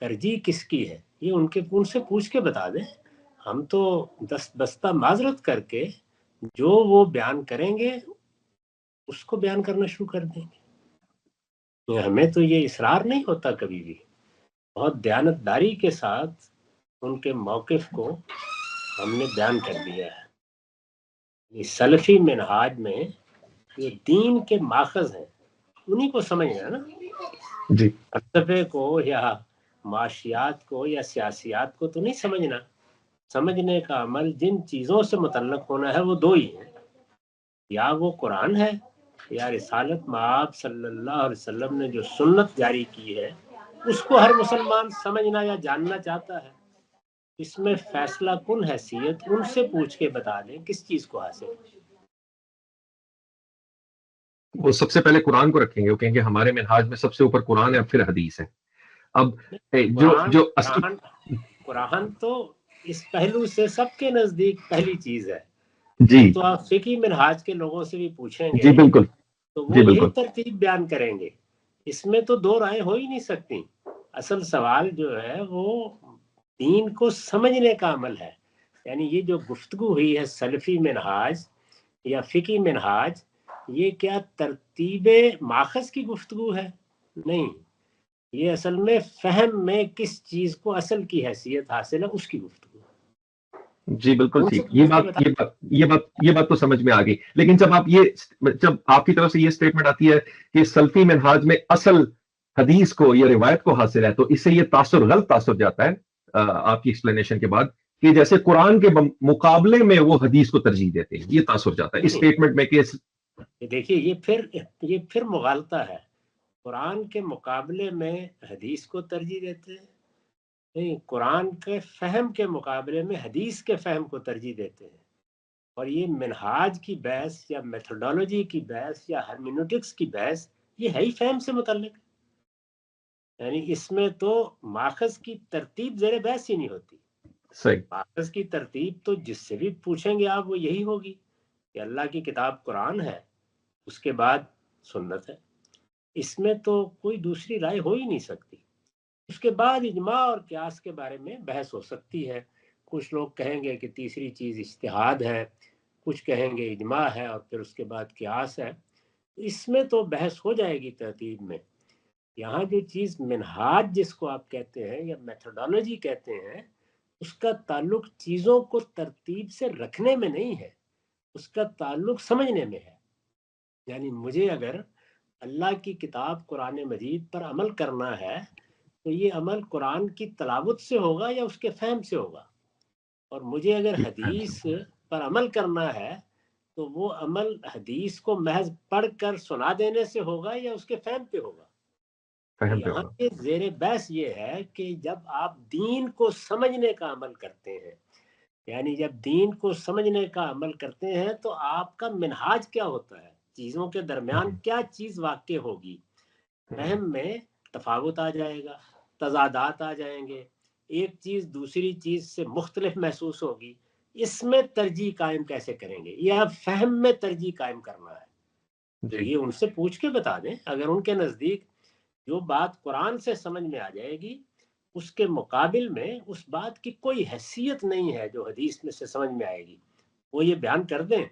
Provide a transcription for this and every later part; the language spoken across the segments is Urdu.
ترجیح کس کی ہے یہ ان سے پوچھ کے بتا دیں. ہم تو دست بستہ معذرت کر کے جو وہ بیان کریں گے اس کو بیان کرنا شروع کر دیں گے. ہمیں تو یہ اصرار نہیں ہوتا کبھی بھی. بہت دیانتداری کے ساتھ ان کے موقف کو ہم نے بیان کر دیا ہے. سلفی منہاج میں جو دین کے ماخذ ہیں انہی کو سمجھنا ہے نا. جی فلسفے کو یا معاشیات کو یا سیاسیات کو تو نہیں سمجھنا. سمجھنے کا عمل جن چیزوں سے متعلق ہونا ہے وہ دو ہی ہیں, یا وہ قرآن ہے یا رسالت مآب صلی اللہ علیہ وسلم نے جو سنت جاری کی ہے اس کو ہر مسلمان سمجھنا یا جاننا چاہتا ہے. اس میں فیصلہ کن حیثیت ان سے پوچھ کے بتا دیں کس چیز کو حاصل. وہ سب سے پہلے قرآن کو رکھیں گے, وہ کہیں گے ہمارے منہاج میں سب سے اوپر قرآن ہے, اب پھر حدیث ہے. اب قرآن تو اس پہلو سے سب کے نزدیک پہلی چیز ہے. جی تو آپ فقہی منہاج کے لوگوں سے بھی پوچھیں گے جی بالکل تو وہ جی یہی بالکل ترتیب بیان کریں گے. اس میں تو دو رائے ہو ہی نہیں سکتی. اصل سوال جو ہے وہ دین کو سمجھنے کا عمل ہے. یعنی یہ جو گفتگو ہوئی ہے سلفی منہاج یا فقہی منہاج, یہ کیا ترتیب ماخذ کی گفتگو ہے؟ نہیں, یہ اصل میں فہم میں کس چیز کو اصل کی حیثیت حاصل ہے اس کی گفتگو. جی بالکل ٹھیک. یہ بات تو سمجھ میں آ گئی. لیکن جب آپ کی طرف سے یہ سٹیٹمنٹ آتی ہے کہ سلفی منہاج میں اصل حدیث کو یا روایت کو حاصل ہے, تو اس سے یہ غلط تاثر جاتا ہے آپ کی ایکسپلینیشن کے بعد کہ جیسے قرآن کے مقابلے میں وہ حدیث کو ترجیح دیتے ہیں. یہ تاثر جاتا ہے اس سٹیٹمنٹ میں کہ دیکھیے یہ پھر مغالطہ ہے. قرآن کے مقابلے میں حدیث کو ترجیح دیتے ہیں؟ نہیں, قرآن کے فہم کے مقابلے میں حدیث کے فہم کو ترجیح دیتے ہیں. اور یہ منہاج کی بحث یا میتھڈولوجی کی بحث یا ہرمینوٹکس کی بحث یہ ہے ہی فہم سے متعلق. یعنی اس میں تو ماخذ کی ترتیب زیر بحث ہی نہیں ہوتی. صحیح. ماخذ کی ترتیب تو جس سے بھی پوچھیں گے آپ وہ یہی ہوگی کہ اللہ کی کتاب قرآن ہے, اس کے بعد سنت ہے. اس میں تو کوئی دوسری رائے ہو ہی نہیں سکتی. اس کے بعد اجماع اور قیاس کے بارے میں بحث ہو سکتی ہے. کچھ لوگ کہیں گے کہ تیسری چیز اجتہاد ہے, کچھ کہیں گے اجماع ہے, اور پھر اس کے بعد قیاس ہے. اس میں تو بحث ہو جائے گی ترتیب میں. یہاں جو چیز منہاج جس کو آپ کہتے ہیں یا میتھڈولوجی کہتے ہیں, اس کا تعلق چیزوں کو ترتیب سے رکھنے میں نہیں ہے, اس کا تعلق سمجھنے میں ہے. یعنی مجھے اگر اللہ کی کتاب قرآن مجید پر عمل کرنا ہے تو یہ عمل قرآن کی تلاوت سے ہوگا یا اس کے فہم سے ہوگا. اور مجھے اگر حدیث پر عمل کرنا ہے تو وہ عمل حدیث کو محض پڑھ کر سنا دینے سے ہوگا یا اس کے فہم پہ ہوگا. یہاں پہ زیر بحث یہ ہے کہ جب آپ دین کو سمجھنے کا عمل کرتے ہیں, یعنی جب دین کو سمجھنے کا عمل کرتے ہیں تو آپ کا منہاج کیا ہوتا ہے, چیزوں کے درمیان کیا چیز واقع ہوگی. فہم میں تفاوت آ جائے گا, تضادات آ جائیں گے, ایک چیز دوسری چیز سے مختلف محسوس ہوگی. اس میں ترجیح قائم کیسے کریں گے؟ یہ اب فہم میں ترجیح قائم کرنا ہے. تو یہ ان سے پوچھ کے بتا دیں. اگر ان کے نزدیک جو بات قرآن سے سمجھ میں آ جائے گی اس کے مقابل میں اس بات کی کوئی حیثیت نہیں ہے جو حدیث میں سے سمجھ میں آئے گی, وہ یہ بیان کر دیں,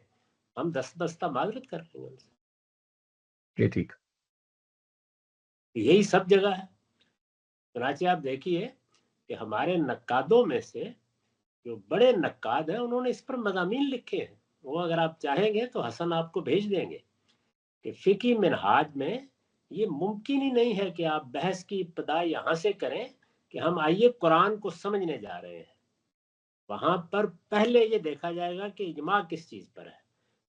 ہم دست بستہ معذرت کر لیں گے ان سے. ٹھیک. یہی سب جگہ ہے. چنانچہ آپ دیکھیے کہ ہمارے نقادوں میں سے جو بڑے نقاد ہیں انہوں نے اس پر مضامین لکھے ہیں. وہ اگر آپ چاہیں گے تو حسن آپ کو بھیج دیں گے کہ فقہی منہاج میں یہ ممکن ہی نہیں ہے کہ آپ بحث کی ابتدا یہاں سے کریں کہ ہم آئیے قرآن کو سمجھنے جا رہے ہیں. وہاں پر پہلے یہ دیکھا جائے گا کہ اجماع کس چیز پر ہے.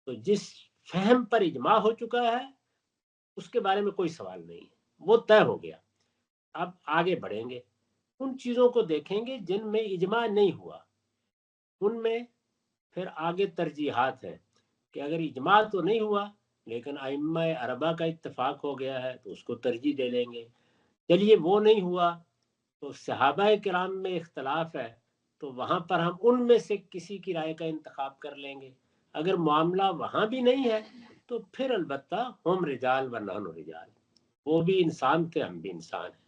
تو جس فہم پر اجماع ہو چکا ہے اس کے بارے میں کوئی سوال نہیں ہے, وہ طے ہو گیا. اب آگے بڑھیں گے, ان چیزوں کو دیکھیں گے جن میں اجماع نہیں ہوا. ان میں پھر آگے ترجیحات ہیں کہ اگر اجماع تو نہیں ہوا لیکن ائمہ اربعہ کا اتفاق ہو گیا ہے تو اس کو ترجیح دے لیں گے. چلیے وہ نہیں ہوا تو صحابہ کرام میں اختلاف ہے تو وہاں پر ہم ان میں سے کسی کی رائے کا انتخاب کر لیں گے. اگر معاملہ وہاں بھی نہیں ہے تو پھر البتہ ہم رجال و نحن رجال, وہ بھی انسان تھے ہم بھی انسان ہیں.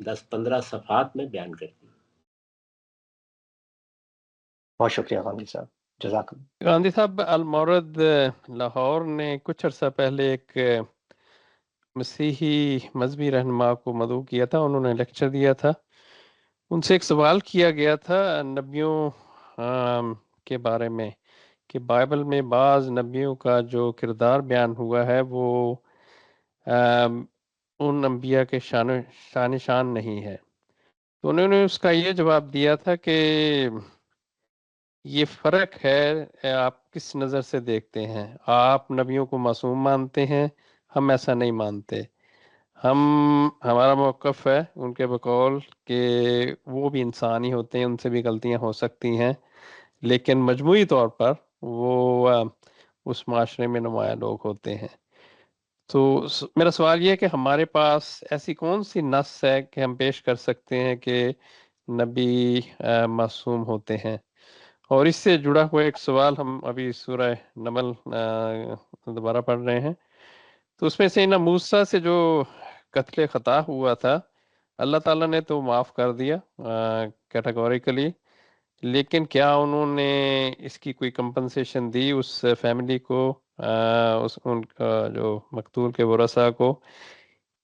10-15 صفحات میں بیان کرتی ہے۔ بہت شکریہ غامدی صاحب، جزاک اللہ۔ غامدی صاحب، المورد لاہور نے کچھ عرصہ پہلے ایک مسیحی مذہبی رہنما کو مدعو کیا تھا، انہوں نے لیکچر دیا تھا، ان سے ایک سوال کیا گیا تھا نبیوں کے بارے میں کہ بائبل میں بعض نبیوں کا جو کردار بیان ہوا ہے وہ ان انبیاء کے شان نہیں ہے، تو انہوں نے اس کا یہ جواب دیا تھا کہ یہ فرق ہے آپ کس نظر سے دیکھتے ہیں، آپ نبیوں کو معصوم مانتے ہیں، ہم ایسا نہیں مانتے، ہمارا موقف ہے ان کے بقول کہ وہ بھی انسان ہی ہوتے ہیں، ان سے بھی غلطیاں ہو سکتی ہیں، لیکن مجموعی طور پر وہ اس معاشرے میں نمایاں لوگ ہوتے ہیں۔ تو میرا سوال یہ ہے کہ ہمارے پاس ایسی کون سی نص ہے کہ ہم پیش کر سکتے ہیں کہ نبی معصوم ہوتے ہیں؟ اور اس سے جڑا ہوا ایک سوال، ہم ابھی سورہ نمل دوبارہ پڑھ رہے ہیں، تو اس میں سے موسیٰ سے جو قتل خطا ہوا تھا اللہ تعالیٰ نے تو معاف کر دیا کیٹیگوریکلی، لیکن کیا انہوں نے اس کی کوئی کمپنسیشن دی اس فیملی کو، ان کا جو مقتول کے ورثاء کو؟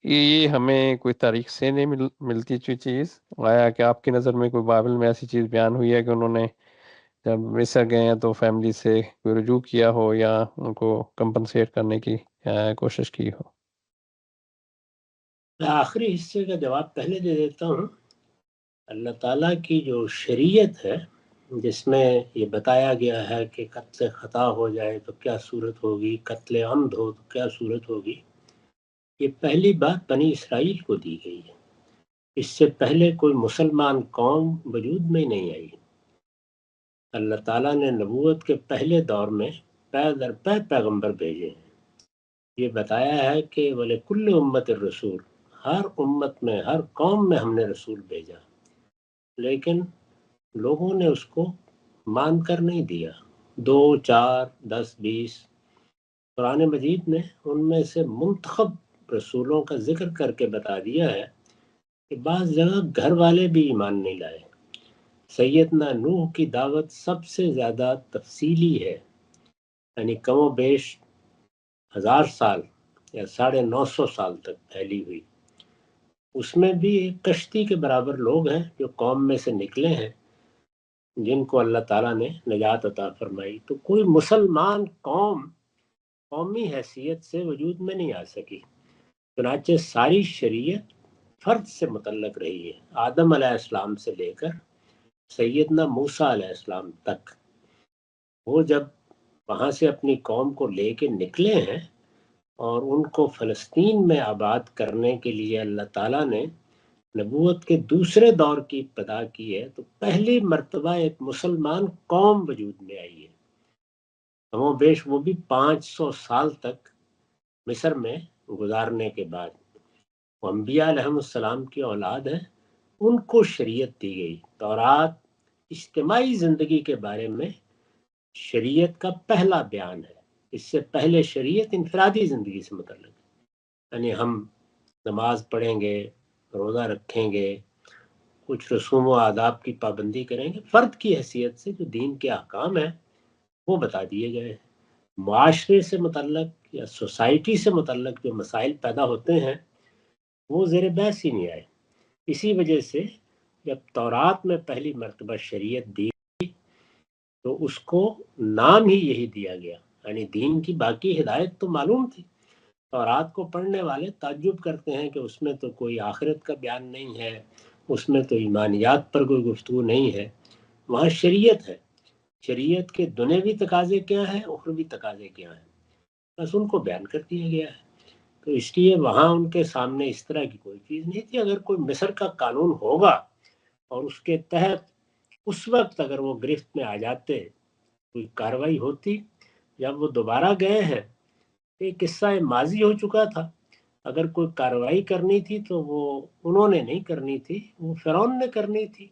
یہ ہمیں کوئی تاریخ سے نہیں ملتی چیز، آیا کہ آپ کی نظر میں کوئی بائبل میں ایسی چیز بیان ہوئی ہے کہ انہوں نے جب مصر گئے ہیں تو فیملی سے کوئی رجوع کیا ہو یا ان کو کمپنسیٹ کرنے کی کوشش کی ہو؟ میں آخری حصے کا جواب پہلے دے دیتا ہوں۔ اللہ تعالیٰ کی جو شریعت ہے جس میں یہ بتایا گیا ہے کہ قتل خطا ہو جائے تو کیا صورت ہوگی، قتل عمد ہو تو کیا صورت ہوگی، یہ پہلی بات بنی اسرائیل کو دی گئی ہے، اس سے پہلے کوئی مسلمان قوم وجود میں نہیں آئی۔ اللہ تعالیٰ نے نبوت کے پہلے دور میں پے در پے پیغمبر بھیجے ہیں، یہ بتایا ہے کہ وَلِكُلِّ أُمَّةٍ الرَّسُولُ، ہر امت میں، ہر قوم میں ہم نے رسول بھیجا، لیکن لوگوں نے اس کو مان کر نہیں دیا۔ 2، 4، 10، 20 قرآن مجید نے ان میں سے منتخب رسولوں کا ذکر کر کے بتا دیا ہے کہ بعض جگہ گھر والے بھی ایمان نہیں لائے۔ سیدنا نوح کی دعوت سب سے زیادہ تفصیلی ہے، یعنی کم و بیش 1000 سال یا 950 سال تک پھیلی ہوئی، اس میں بھی ایک کشتی کے برابر لوگ ہیں جو قوم میں سے نکلے ہیں جن کو اللہ تعالیٰ نے نجات عطا فرمائی۔ تو کوئی مسلمان قومی حیثیت سے وجود میں نہیں آ سکی، چنانچہ ساری شریعت فرد سے متعلق رہی ہے، آدم علیہ السلام سے لے کر سیدنا موسیٰ علیہ السلام تک۔ وہ جب وہاں سے اپنی قوم کو لے کے نکلے ہیں اور ان کو فلسطین میں آباد کرنے کے لیے اللہ تعالیٰ نے نبوت کے دوسرے دور کی ابتدا کی ہے، تو پہلی مرتبہ ایک مسلمان قوم وجود میں آئی ہے، کم و بیش وہ بھی 500 سال تک مصر میں گزارنے کے بعد۔ وہ انبیاء علیہ السلام کی اولاد ہیں، ان کو شریعت دی گئی۔ تورات اجتماعی زندگی کے بارے میں شریعت کا پہلا بیان ہے، اس سے پہلے شریعت انفرادی زندگی سے متعلق ہے، یعنی ہم نماز پڑھیں گے، روزہ رکھیں گے، کچھ رسوم و آداب کی پابندی کریں گے، فرد کی حیثیت سے جو دین کے احکام ہیں وہ بتا دیے گئے ہیں۔ معاشرے سے متعلق یا سوسائٹی سے متعلق جو مسائل پیدا ہوتے ہیں وہ زیر بحث ہی نہیں آئے۔ اسی وجہ سے جب تورات میں پہلی مرتبہ شریعت دی تو اس کو نام ہی یہی دیا گیا، یعنی دین کی باقی ہدایت تو معلوم تھی، تورات کو پڑھنے والے تعجب کرتے ہیں کہ اس میں تو کوئی آخرت کا بیان نہیں ہے، اس میں تو ایمانیات پر کوئی گفتگو نہیں ہے، وہاں شریعت ہے، شریعت کے دنیوی تقاضے کیا ہیں، اخروی تقاضے کیا ہیں، بس ان کو بیان کر دیا گیا ہے۔ تو اس لیے وہاں ان کے سامنے اس طرح کی کوئی چیز نہیں تھی۔ اگر کوئی مصر کا قانون ہوگا اور اس کے تحت اس وقت اگر وہ گرفت میں آ جاتے، کوئی کاروائی ہوتی، جب وہ دوبارہ گئے ہیں ایک قصہ ماضی ہو چکا تھا، اگر کوئی کاروائی کرنی تھی تو وہ انہوں نے نہیں کرنی تھی، وہ فرعون نے کرنی تھی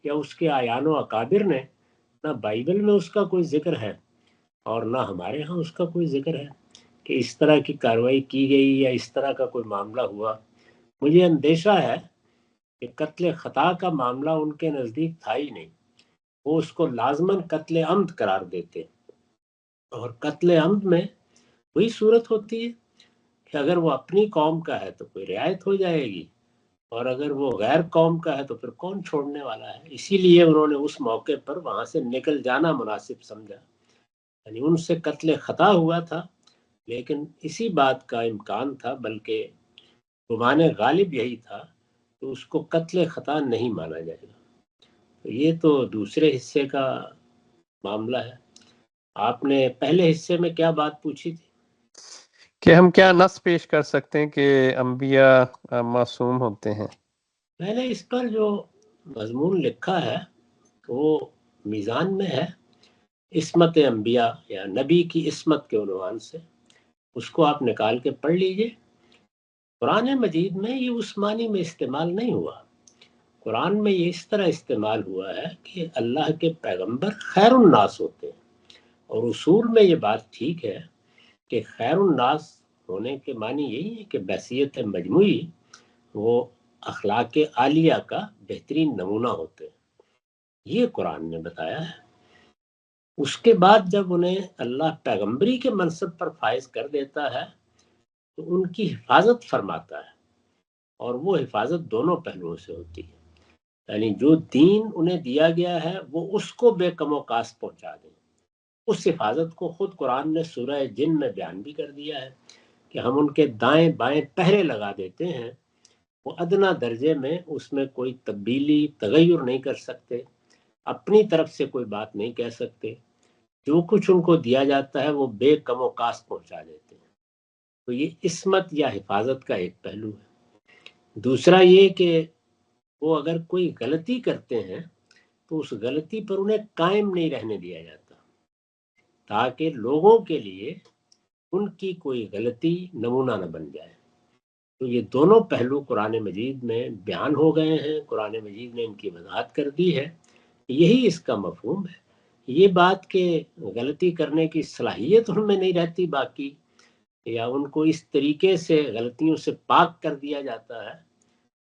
یا اس کے اعیان و اکابر نے۔ نہ بائبل میں اس کا کوئی ذکر ہے اور نہ ہمارے ہاں اس کا کوئی ذکر ہے کہ اس طرح کی کاروائی کی گئی یا اس طرح کا کوئی معاملہ ہوا۔ مجھے اندیشہ ہے کہ قتل خطا کا معاملہ ان کے نزدیک تھا ہی نہیں، وہ اس کو لازماً قتل عمد قرار دیتے، اور قتل عمد میں وہی صورت ہوتی ہے کہ اگر وہ اپنی قوم کا ہے تو کوئی رعایت ہو جائے گی، اور اگر وہ غیر قوم کا ہے تو پھر کون چھوڑنے والا ہے. اسی لیے انہوں نے اس موقع پر وہاں سے نکل جانا مناسب سمجھا. یعنی ان سے قتل خطا ہوا تھا، لیکن اسی بات کا امکان تھا، بلکہ گمان غالب یہی تھا کہ اس کو قتل خطا نہیں مانا جائے گا. یہ تو دوسرے حصے کا معاملہ ہے. آپ نے پہلے حصے میں کیا بات پوچھی تھی؟ کہ ہم کیا نص پیش کر سکتے ہیں کہ انبیاء معصوم ہوتے ہیں؟ میں نے اس پر جو مضمون لکھا ہے وہ میزان میں ہے، عصمت انبیاء یا نبی کی عصمت کے عنوان سے. اس کو آپ نکال کے پڑھ لیجئے. قرآن مجید میں یہ اس معنی میں استعمال نہیں ہوا. قرآن میں یہ اس طرح استعمال ہوا ہے کہ اللہ کے پیغمبر خیر الناس ہوتے ہیں، اور اصول میں یہ بات ٹھیک ہے کہ خیر الناس ہونے کے معنی یہی ہے کہ بحیثیت مجموعی وہ اخلاق عالیہ کا بہترین نمونہ ہوتے ہیں. یہ قرآن نے بتایا ہے. اس کے بعد جب انہیں اللہ پیغمبری کے منصب پر فائز کر دیتا ہے تو ان کی حفاظت فرماتا ہے، اور وہ حفاظت دونوں پہلوؤں سے ہوتی ہے. یعنی جو دین انہیں دیا گیا ہے وہ اس کو بے کم و کاس پہنچا دیں. اس حفاظت کو خود قرآن نے سورہ جن میں بیان بھی کر دیا ہے کہ ہم ان کے دائیں بائیں پہرے لگا دیتے ہیں. وہ ادنا درجے میں اس میں کوئی تبدیلی تغیر نہیں کر سکتے، اپنی طرف سے کوئی بات نہیں کہہ سکتے. جو کچھ ان کو دیا جاتا ہے وہ بے کم و کاس پہنچا دیتے ہیں. تو یہ عصمت یا حفاظت کا ایک پہلو ہے. دوسرا یہ کہ وہ اگر کوئی غلطی کرتے ہیں تو اس غلطی پر انہیں قائم نہیں رہنے دیا جاتا، تاکہ لوگوں کے لیے ان کی کوئی غلطی نمونہ نہ بن جائے. تو یہ دونوں پہلو قرآن مجید میں بیان ہو گئے ہیں، قرآن مجید نے ان کی وضاحت کر دی ہے. یہی اس کا مفہوم ہے. یہ بات کہ غلطی کرنے کی صلاحیت ان میں نہیں رہتی باقی، یا ان کو اس طریقے سے غلطیوں سے پاک کر دیا جاتا ہے،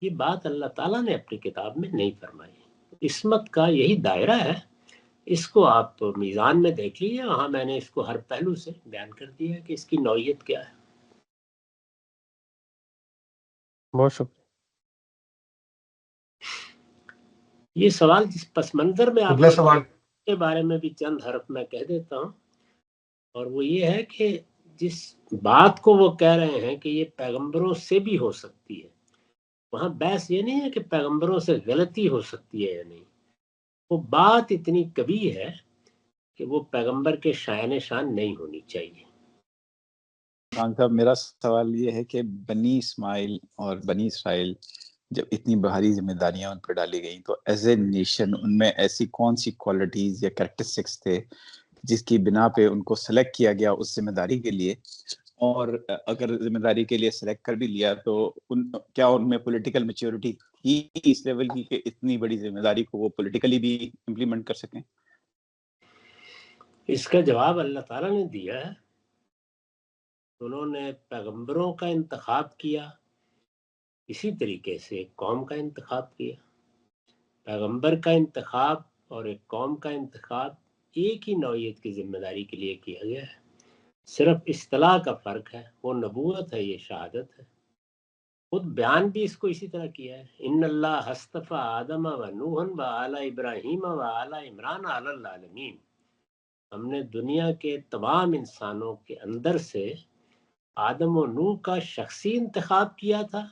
یہ بات اللہ تعالیٰ نے اپنی کتاب میں نہیں فرمائی. عصمت کا یہی دائرہ ہے. اس کو آپ میزان میں دیکھ لیجیے، وہاں میں نے اس کو ہر پہلو سے بیان کر دیا ہے کہ اس کی نوعیت کیا ہے. بہت شکریہ. یہ سوال جس پس منظر میں آپ اگلا سوال کے بارے میں بھی چند حرف میں کہہ دیتا ہوں، اور وہ یہ ہے کہ جس بات کو وہ کہہ رہے ہیں کہ یہ پیغمبروں سے بھی ہو سکتی ہے، وہاں بحث یہ نہیں ہے کہ پیغمبروں سے غلطی ہو سکتی ہے یا نہیں. وہ بات اتنی کبھی ہے کہ وہ پیغمبر کے شایان شان نہیں ہونی چاہیے. خان صاحب، میرا سوال یہ ہے کہ بنی اسماعیل اور بنی اسرائیل جب اتنی بھاری ذمہ داریاں ان پر ڈالی گئیں تو ایز اے نیشن ان میں ایسی کون سی کوالٹیز یا کریکٹرسٹکس تھے جس کی بنا پہ ان کو سلیکٹ کیا گیا اس ذمہ داری کے لیے؟ اور اگر ذمہ داری کے لیے سلیکٹ کر بھی لیا تو کیا ان میں پولیٹیکل میچیورٹی تھی اس لیول کی کہ اتنی بڑی ذمہ داری کو وہ پولیٹیکلی بھی امپلیمنٹ کر سکیں؟ اس کا جواب اللہ تعالیٰ نے دیا ہے. انہوں نے پیغمبروں کا انتخاب کیا، اسی طریقے سے ایک قوم کا انتخاب کیا. پیغمبر کا انتخاب اور ایک قوم کا انتخاب ایک ہی نوعیت کی ذمہ داری کے لیے کیا گیا ہے. صرف اصطلاح کا فرق ہے، وہ نبوت ہے، یہ شہادت ہے. خود بیان بھی اس کو اسی طرح کیا ہے. ان اللہ اصطفیٰ آدم و نوحا و آل ابراہیم و آل عمران علی العالمین. ہم نے دنیا کے تمام انسانوں کے اندر سے آدم و نوح کا شخصی انتخاب کیا تھا،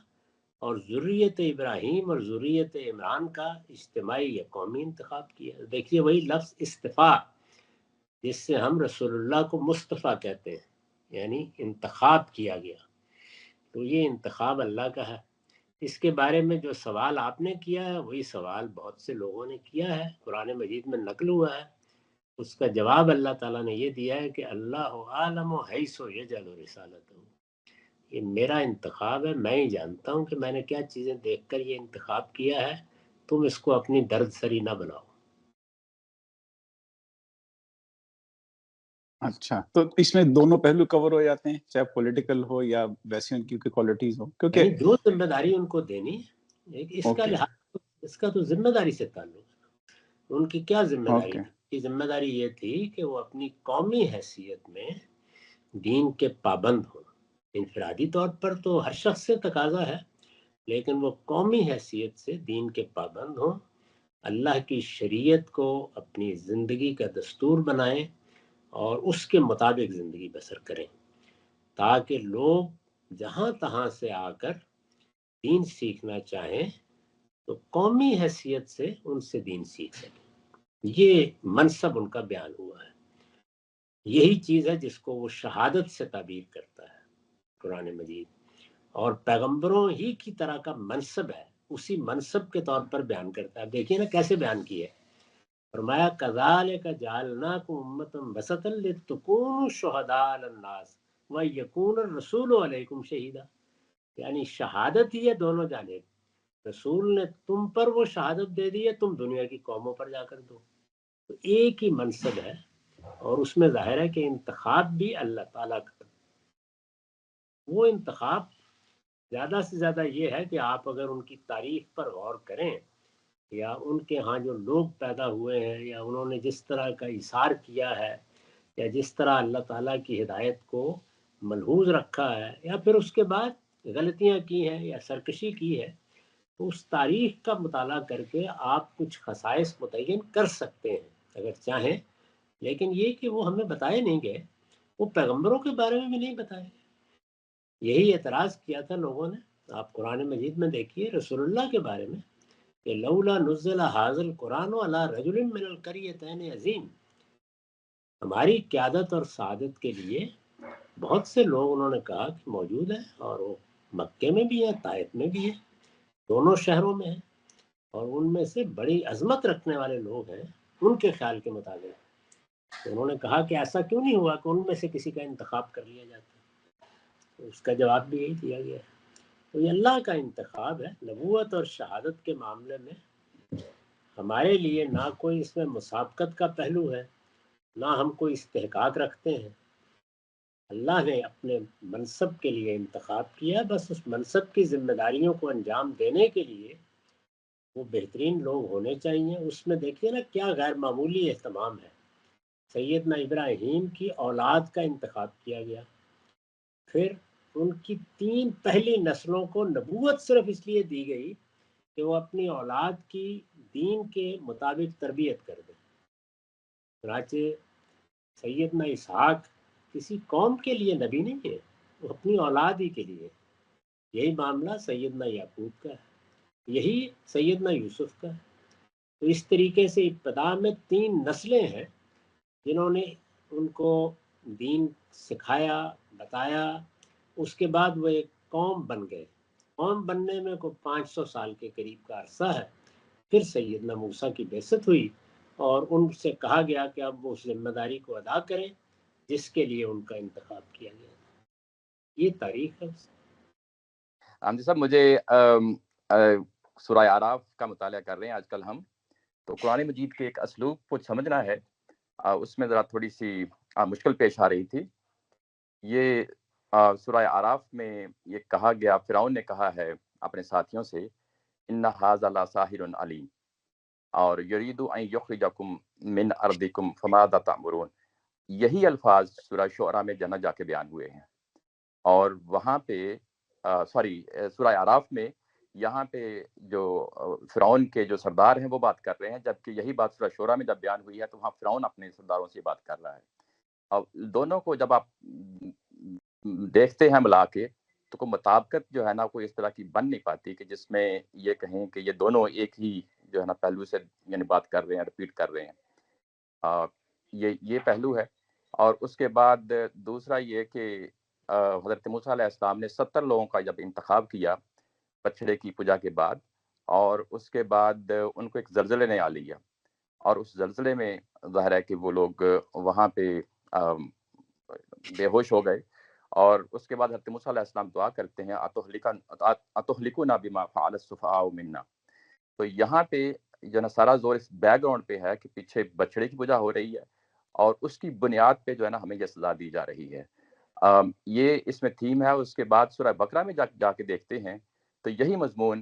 اور ذریت ابراہیم اور ذریت عمران کا اجتماعی یا قومی انتخاب کیا. دیکھیے وہی لفظ استفاء جس سے ہم رسول اللہ کو مصطفیٰ کہتے ہیں، یعنی انتخاب کیا گیا. تو یہ انتخاب اللہ کا ہے. اس کے بارے میں جو سوال آپ نے کیا ہے وہی سوال بہت سے لوگوں نے کیا ہے، قرآن مجید میں نقل ہوا ہے. اس کا جواب اللہ تعالیٰ نے یہ دیا ہے کہ اللہ عالم حیث یجعل رسالتہ. یہ میرا انتخاب ہے، میں ہی جانتا ہوں کہ میں نے کیا چیزیں دیکھ کر یہ انتخاب کیا ہے. تم اس کو اپنی درد سری نہ بناؤ. اچھا، تو اس میں دونوں پہلو کور ہو جاتے ہیں، چاہے پولیٹیکل ہو یا ویسی ان کی کوالٹیز ہو، کیونکہ جو ذمہ داری ان کو دینی ہے اس کا لحاظ، اس کا تو ذمہ داری سے تعلق ہے. ان کی کیا ذمہ داری تھی؟ کی ذمہ داری یہ تھی کہ وہ اپنی قومی حیثیت میں دین کے پابند ہوں. انفرادی طور پر تو ہر شخص سے تقاضا ہے، لیکن وہ قومی حیثیت سے دین کے پابند ہوں، اللہ کی شریعت کو اپنی زندگی کا دستور بنائیں اور اس کے مطابق زندگی بسر کریں، تاکہ لوگ جہاں تہاں سے آ کر دین سیکھنا چاہیں تو قومی حیثیت سے ان سے دین سیکھ سکیں. یہ منصب ان کا بیان ہوا ہے. یہی چیز ہے جس کو وہ شہادت سے تعبیر کرتا ہے قرآن مجید، اور پیغمبروں ہی کی طرح کا منصب ہے، اسی منصب کے طور پر بیان کرتا ہے. دیکھیے نا کیسے بیان کیا ہے. فرمایا کذالک جعلناکم امۃ وسطا لتکونوا شہداء علی الناس ویکون الرسول علیکم شہیدا. یعنی شہادت ہی ہے دونوں جانب. رسول نے تم پر وہ شہادت دے دی ہے، تم دنیا کی قوموں پر جا کر دو. تو ایک ہی منصب ہے، اور اس میں ظاہر ہے کہ انتخاب بھی اللہ تعالیٰ کا. وہ انتخاب زیادہ سے زیادہ یہ ہے کہ آپ اگر ان کی تاریخ پر غور کریں، یا ان کے ہاں جو لوگ پیدا ہوئے ہیں، یا انہوں نے جس طرح کا اظہار کیا ہے، یا جس طرح اللہ تعالیٰ کی ہدایت کو ملحوظ رکھا ہے، یا پھر اس کے بعد غلطیاں کی ہیں یا سرکشی کی ہے، تو اس تاریخ کا مطالعہ کر کے آپ کچھ خصائص متعین کر سکتے ہیں اگر چاہیں. لیکن یہ کہ وہ ہمیں بتائے نہیں گئے، وہ پیغمبروں کے بارے میں بھی نہیں بتائے. یہی اعتراض کیا تھا لوگوں نے. آپ قرآن مجید میں دیکھیے رسول اللہ کے بارے میں کہ لولا نزل هذا القرآن علی رجل من القریتین عظیم. ہماری قیادت اور سعادت کے لیے بہت سے لوگ انہوں نے کہا کہ موجود ہیں، اور وہ مکے میں بھی ہیں، طائف میں بھی ہیں، دونوں شہروں میں ہیں، اور ان میں سے بڑی عظمت رکھنے والے لوگ ہیں ان کے خیال کے مطابق. تو انہوں نے کہا کہ ایسا کیوں نہیں ہوا کہ ان میں سے کسی کا انتخاب کر لیا جاتا. تو اس کا جواب بھی یہی دیا گیا ہے. تو یہ اللہ کا انتخاب ہے. نبوت اور شہادت کے معاملے میں ہمارے لیے نہ کوئی اس میں مسابقت کا پہلو ہے، نہ ہم کوئی استحقاق رکھتے ہیں. اللہ نے اپنے منصب کے لیے انتخاب کیا، بس اس منصب کی ذمہ داریوں کو انجام دینے کے لیے وہ بہترین لوگ ہونے چاہیے. اس میں دیکھیے نا کیا غیر معمولی اہتمام ہے. سیدنا ابراہیم کی اولاد کا انتخاب کیا گیا، پھر ان کی 3 پہلی نسلوں کو نبوت صرف اس لیے دی گئی کہ وہ اپنی اولاد کی دین کے مطابق تربیت کر دیں. چنانچہ سیدنا اسحاق کسی قوم کے لیے نبی نہیں ہے، وہ اپنی اولاد ہی کے لیے. یہی معاملہ سیدنا یعقوب کا ہے، یہی سیدنا یوسف کا ہے. تو اس طریقے سے ابتدا میں 3 نسلیں ہیں جنہوں نے ان کو دین سکھایا، بتایا. اس کے بعد وہ ایک قوم بن گئے. قوم بننے میں کوئی 500 سال کے قریب کا عرصہ ہے. پھر سیدنا موسیٰ کی بعثت ہوئی اور ان سے کہا گیا کہ اب وہ اس ذمہ داری کو ادا کریں جس کے لیے ان کا انتخاب کیا گیا. یہ تاریخ ہے. حمدی صاحب، مجھے سورہ اعراف کا مطالعہ کر رہے ہیں آج کل ہم، تو قرآن مجید کے ایک اسلوب کو سمجھنا ہے. اس میں ذرا تھوڑی سی مشکل پیش آ رہی تھی. یہ سورہ اعراف میں یہ کہا گیا، فرعون نے کہا ہے اپنے ساتھیوں سے، ان ھذا لساحر علیم، اور یرید ان یخرجکم من ارضکم فماذا تأمرون. یہی الفاظ سورہ شعراء میں جہاں جا کے بیان ہوئے ہیں، اور وہاں پہ سورہ اعراف میں یہاں پہ جو فرعون کے جو سردار ہیں وہ بات کر رہے ہیں، جبکہ یہی بات سورہ شعراء میں جب بیان ہوئی ہے تو وہاں فرعون اپنے سرداروں سے بات کر رہا ہے. اب دونوں کو جب آپ دیکھتے ہیں ملا کے تو کوئی مطابقت جو ہے نا کوئی اس طرح کی بن نہیں پاتی کہ جس میں یہ کہیں کہ یہ دونوں ایک ہی جو ہے نا پہلو سے یعنی بات کر رہے ہیں، رپیٹ کر رہے ہیں. یہ پہلو ہے. اور اس کے بعد دوسرا یہ کہ حضرت موسیٰ علیہ السلام نے 70 لوگوں کا جب انتخاب کیا بچڑے کی پوجا کے بعد، اور اس کے بعد ان کو ایک زلزلے نے آ لیا، اور اس زلزلے میں ظاہر ہے کہ وہ لوگ وہاں پہ بے ہوش ہو گئے. اور اس کے بعد حضرت موسیٰ علیہ السلام دعا کرتے ہیں اتہلکنا بما فعل السفہاء منا. تو یہاں پہ جو نا سارا زور اس بیک گراؤنڈ پہ ہے کہ پیچھے بچڑے کی پوجا ہو رہی ہے، اور اس کی بنیاد پہ جو ہے نا ہمیں یہ سزا دی جا رہی ہے. یہ اس میں تھیم ہے. اس کے بعد سورہ بقرہ میں جا کے دیکھتے ہیں تو یہی مضمون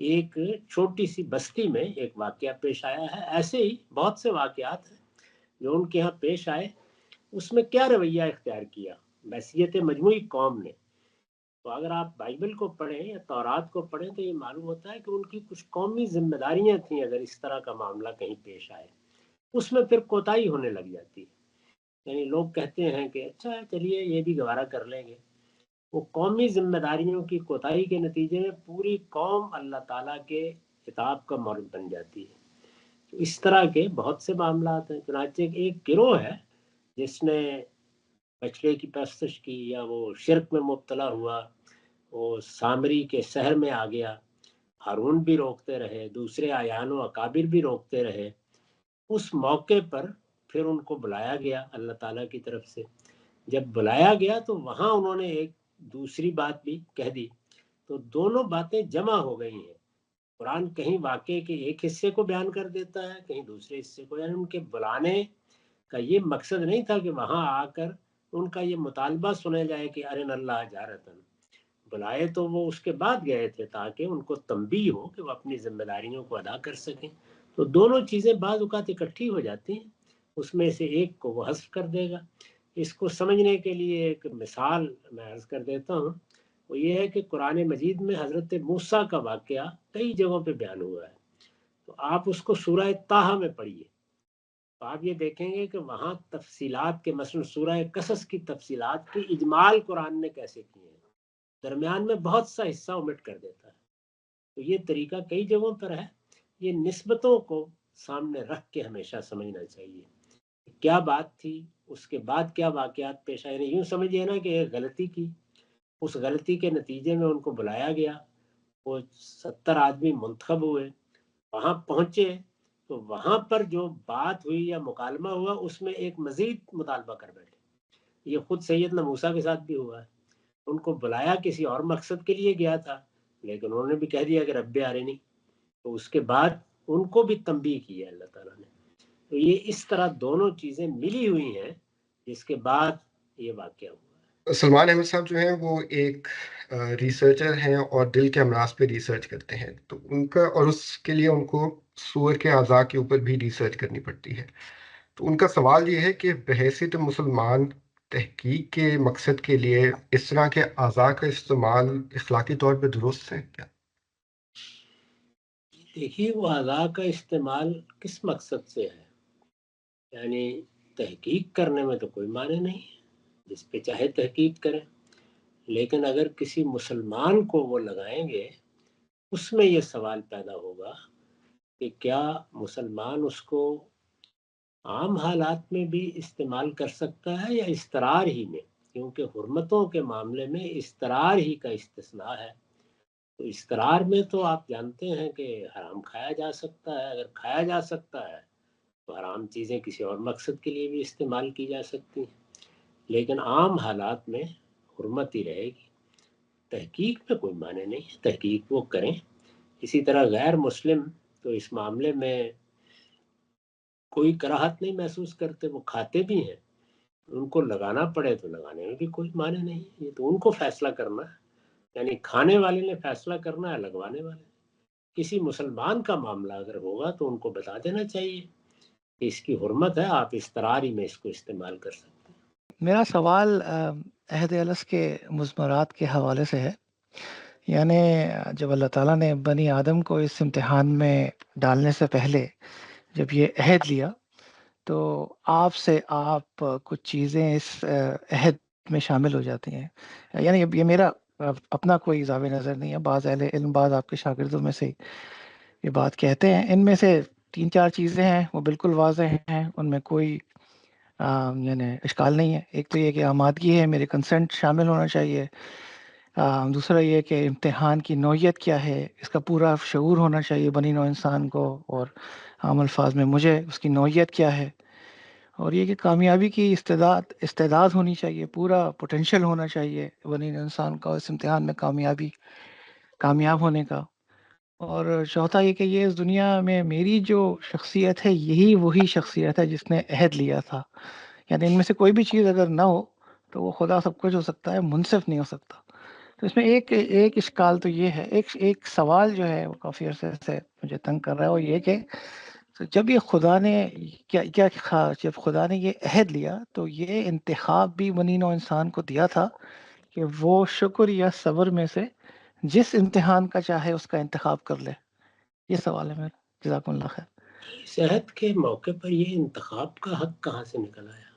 ایک چھوٹی سی بستی میں ایک واقعہ پیش آیا ہے. ایسے ہی بہت سے واقعات ہیں جو ان کے ہاں پیش آئے. اس میں کیا رویہ اختیار کیا بحیثیت مجموعی قوم نے؟ تو اگر آپ بائبل کو پڑھیں یا تورات کو پڑھیں تو یہ معلوم ہوتا ہے کہ ان کی کچھ قومی ذمہ داریاں تھیں. اگر اس طرح کا معاملہ کہیں پیش آئے اس میں پھر کوتاہی ہونے لگ جاتی ہے. یعنی لوگ کہتے ہیں کہ اچھا چلیے یہ بھی گوارا کر لیں گے. وہ قومی ذمہ داریوں کی کوتاہی کے نتیجے میں پوری قوم اللہ تعالیٰ کے عتاب کا مورد بن جاتی ہے. تو اس طرح کے بہت سے معاملات ہیں. چنانچہ ایک گروہ ہے جس نے بچڑے کی پرستش کی یا وہ شرک میں مبتلا ہوا، وہ سامری کے شہر میں آ گیا. ہارون بھی روکتے رہے، دوسرے آیان و اکابر بھی روکتے رہے. اس موقع پر پھر ان کو بلایا گیا اللہ تعالیٰ کی طرف سے. جب بلایا گیا تو وہاں انہوں نے ایک دوسری بات بھی کہہ دی. تو دونوں باتیں جمع ہو گئی ہیں. قرآن کہیں واقعے کے ایک حصے کو بیان کر دیتا ہے، کہیں دوسرے حصے کو. یعنی ان کے بلانے کا یہ مقصد نہیں تھا کہ وہاں آ کر ان کا یہ مطالبہ سنا جائے کہ ارن اللہ جارتن. بلائے تو وہ اس کے بعد گئے تھے تاکہ ان کو تنبیہ ہو کہ وہ اپنی ذمہ داریوں کو ادا کر سکیں. تو دونوں چیزیں بعض اوقات اکٹھی ہو جاتی ہیں، اس میں سے ایک کو وہ حذف کر دے گا. اس کو سمجھنے کے لیے ایک مثال میں عرض کر دیتا ہوں. وہ یہ ہے کہ قرآن مجید میں حضرت موسیٰ کا واقعہ کئی جگہوں پہ بیان ہوا ہے. تو آپ اس کو سورہ طٰہٰ میں پڑھیے تو آپ یہ دیکھیں گے کہ وہاں تفصیلات کے، مثلا سورہ قصص کی تفصیلات کی اجمال قرآن نے کیسے کی ہے، درمیان میں بہت سا حصہ omit کر دیتا ہے. تو یہ طریقہ کئی جگہوں پر ہے. یہ نسبتوں کو سامنے رکھ کے ہمیشہ سمجھنا چاہیے کیا بات تھی، اس کے بعد کیا واقعات پیش آئے. یوں سمجھیے نا کہ ایک غلطی کی، اس غلطی کے نتیجے میں ان کو بلایا گیا، وہ 70 آدمی منتخب ہوئے، وہاں پہنچے تو وہاں پر جو بات ہوئی یا مکالمہ ہوا اس میں ایک مزید مطالبہ کر بیٹھے. یہ خود سیدنا موسیٰ کے ساتھ بھی ہوا ہے. ان کو بلایا کسی اور مقصد کے لیے گیا تھا، لیکن انہوں نے بھی کہہ دیا کہ رب آرنی. تو اس کے بعد ان کو بھی تنبیہ کی ہے اللہ تعالیٰ نے. تو یہ اس طرح دونوں چیزیں ملی ہوئی ہیں جس کے بعد یہ واقعہ ہوا. سلمان احمد صاحب جو ہیں وہ ایک ریسرچر ہیں اور دل کے امراض پہ ریسرچ کرتے ہیں. تو ان کا، اور اس کے لیے ان کو سور کے اعضاء کے اوپر بھی ریسرچ کرنی پڑتی ہے. تو ان کا سوال یہ ہے کہ بحیثیت مسلمان تحقیق کے مقصد کے لیے اس طرح کے اعضاء کا استعمال اخلاقی طور پہ درست ہے کیا؟ دیکھیے وہ اعضاء کا استعمال کس مقصد سے ہے؟ یعنی تحقیق کرنے میں تو کوئی معنی نہیں ہے، جس پہ چاہے تحقیق کریں. لیکن اگر کسی مسلمان کو وہ لگائیں گے اس میں یہ سوال پیدا ہوگا کہ کیا مسلمان اس کو عام حالات میں بھی استعمال کر سکتا ہے یا استرار ہی میں، کیونکہ حرمتوں کے معاملے میں استرار ہی کا استثناء ہے. تو استرار میں تو آپ جانتے ہیں کہ حرام کھایا جا سکتا ہے. اگر کھایا جا سکتا ہے تو حرام چیزیں کسی اور مقصد کے لیے بھی استعمال کی جا سکتی ہیں. لیکن عام حالات میں حرمت ہی رہے گی. تحقیق میں کوئی معنی نہیں ہے، تحقیق وہ کریں. اسی طرح غیر مسلم تو اس معاملے میں کوئی کراہت نہیں محسوس کرتے، وہ کھاتے بھی ہیں. ان کو لگانا پڑے تو لگانے میں بھی کوئی معنی نہیں. یہ تو ان کو فیصلہ کرنا ہے، یعنی کھانے والے نے فیصلہ کرنا ہے، لگوانے والے. کسی مسلمان کا معاملہ اگر ہوگا تو ان کو بتا دینا چاہیے کہ اس کی حرمت ہے، آپ استراری میں اس کو استعمال کر سکتے ہیں. میرا سوال عہد الس کے مضمرات کے حوالے سے ہے. یعنی جب اللہ تعالیٰ نے بنی آدم کو اس امتحان میں ڈالنے سے پہلے جب یہ عہد لیا تو آپ سے آپ کچھ چیزیں اس عہد میں شامل ہو جاتی ہیں. یعنی یہ میرا اپنا کوئی ضابط نظر نہیں ہے، بعض اہل علم، بعض آپ کے شاگردوں میں سے یہ بات کہتے ہیں. ان میں سے 3-4 چیزیں ہیں وہ بالکل واضح ہیں، ان میں کوئی یعنی اشکال نہیں ہے. ایک تو یہ کہ آمادگی ہے، میرے کنسنٹ شامل ہونا چاہیے. دوسرا یہ کہ امتحان کی نوعیت کیا ہے، اس کا پورا شعور ہونا چاہیے بنی نوع انسان کو، اور عام الفاظ میں مجھے اس کی نوعیت کیا ہے. اور یہ کہ کامیابی کی استعداد ہونی چاہیے، پورا پوٹینشیل ہونا چاہیے بنی نوع انسان کا اس امتحان میں کامیاب ہونے کا. اور چوتھا یہ کہ یہ اس دنیا میں میری جو شخصیت ہے یہی وہی شخصیت ہے جس نے عہد لیا تھا. یعنی ان میں سے کوئی بھی چیز اگر نہ ہو تو وہ خدا سب کچھ ہو سکتا ہے، منصف نہیں ہو سکتا. تو اس میں ایک اشکال تو یہ ہے، ایک سوال جو ہے وہ کافی عرصے سے مجھے تنگ کر رہا ہے، وہ یہ کہ جب یہ خدا نے جب خدا نے یہ عہد لیا تو یہ انتخاب بھی بنی نوع انسان کو دیا تھا کہ وہ شکر یا صبر میں سے جس امتحان کا چاہے اس کا انتخاب کر لے. یہ سوال ہے میرا. جزاکم اللہ خیر. صحت کے موقع پر یہ انتخاب کا حق کہاں سے نکل آیا؟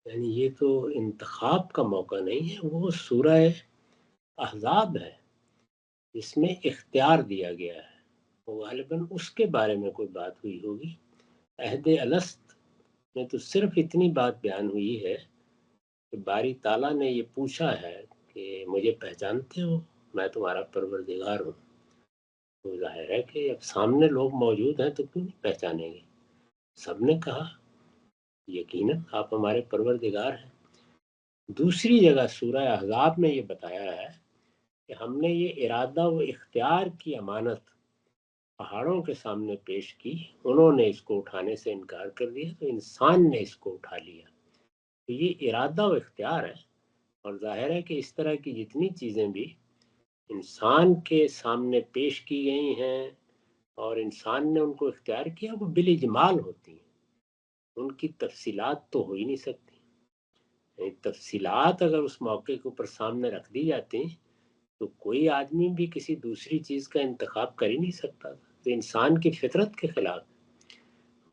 یعنی یہ تو انتخاب کا موقع نہیں ہے، وہ سورہ احزاب ہے جس میں اختیار دیا گیا ہے. غالباً اس کے بارے میں کوئی بات ہوئی ہوگی. عہد الست میں تو صرف اتنی بات بیان ہوئی ہے کہ باری تعالیٰ نے یہ پوچھا ہے کہ مجھے پہچانتے ہو، میں تمہارا پروردگار ہوں. تو ظاہر ہے کہ اب سامنے لوگ موجود ہیں تو کیوں نہیں پہچانیں گے؟ سب نے کہا یقیناً آپ ہمارے پروردگار ہیں. دوسری جگہ سورہ احزاب میں یہ بتایا ہے کہ ہم نے یہ ارادہ و اختیار کی امانت پہاڑوں کے سامنے پیش کی، انہوں نے اس کو اٹھانے سے انکار کر دیا تو انسان نے اس کو اٹھا لیا. تو یہ ارادہ و اختیار ہے، اور ظاہر ہے کہ اس طرح کی جتنی چیزیں بھی انسان کے سامنے پیش کی گئی ہیں اور انسان نے ان کو اختیار کیا، وہ بالاجمال ہوتی ہیں، ان کی تفصیلات تو ہو ہی نہیں سکتی. تفصیلات اگر اس موقع کے اوپر سامنے رکھ دی جاتی تو کوئی آدمی بھی کسی دوسری چیز کا انتخاب کر ہی نہیں سکتا تھا. تو انسان کی فطرت کے خلاف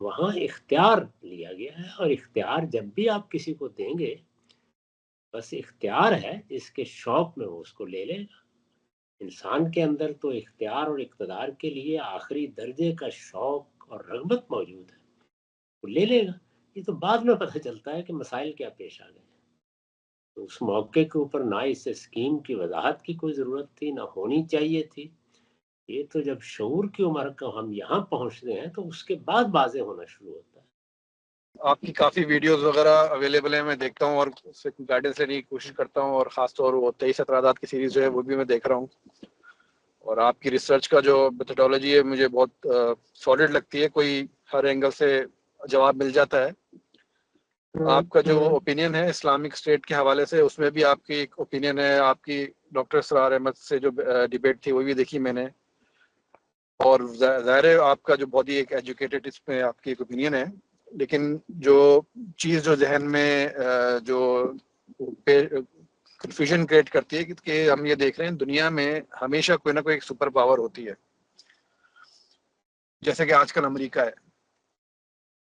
وہاں اختیار لیا گیا ہے، اور اختیار جب بھی آپ کسی کو دیں گے بس اختیار ہے، جس کے شوق میں وہ اس کو لے لے گا. انسان کے اندر تو اختیار اور اقتدار کے لیے آخری درجے کا شوق اور رغبت موجود ہے، وہ لے لے گا. یہ تو بعد میں پتہ چلتا ہے کہ مسائل کیا پیش آ گئے. تو اس موقع کے اوپر نہ اس اسکیم کی وضاحت کی کوئی ضرورت تھی، نہ ہونی چاہیے تھی. یہ تو جب شعور کی عمر کا ہم یہاں پہنچتے ہیں تو اس کے بعد واضح ہونا شروع ہوتا ہے. آپ کی کافی ویڈیوز وغیرہ اویلیبل ہیں، میں دیکھتا ہوں اور اس سے گائیڈنس لینے کی کوشش کرتا ہوں، اور خاص طور وہ 23 اعتراضات کی سیریز جو ہے وہ بھی میں دیکھ رہا ہوں. اور آپ کی ریسرچ کا جو میتھڈولوجی ہے مجھے بہت سالڈ لگتی ہے، کوئی ہر اینگل سے جواب مل جاتا ہے. آپ کا جو اوپینین ہے اسلامک اسٹیٹ کے حوالے سے، اس میں بھی آپ کی ایک اوپینین ہے. آپ کی ڈاکٹر اسرار احمد سے جو ڈیبیٹ تھی وہ بھی دیکھی میں نے، اور ظاہر ہے آپ کا جو بہت ہی ایک ایجوکیٹڈ اس میں آپ کی ایک اوپینین ہے. لیکن جو چیز جو ذہن میں جو کنفیوژن کریٹ کرتی ہے کہ ہم یہ دیکھ رہے ہیں دنیا میں ہمیشہ کوئی نہ کوئی ایک سپر پاور ہوتی ہے، جیسے کہ آج کل امریکہ ہے.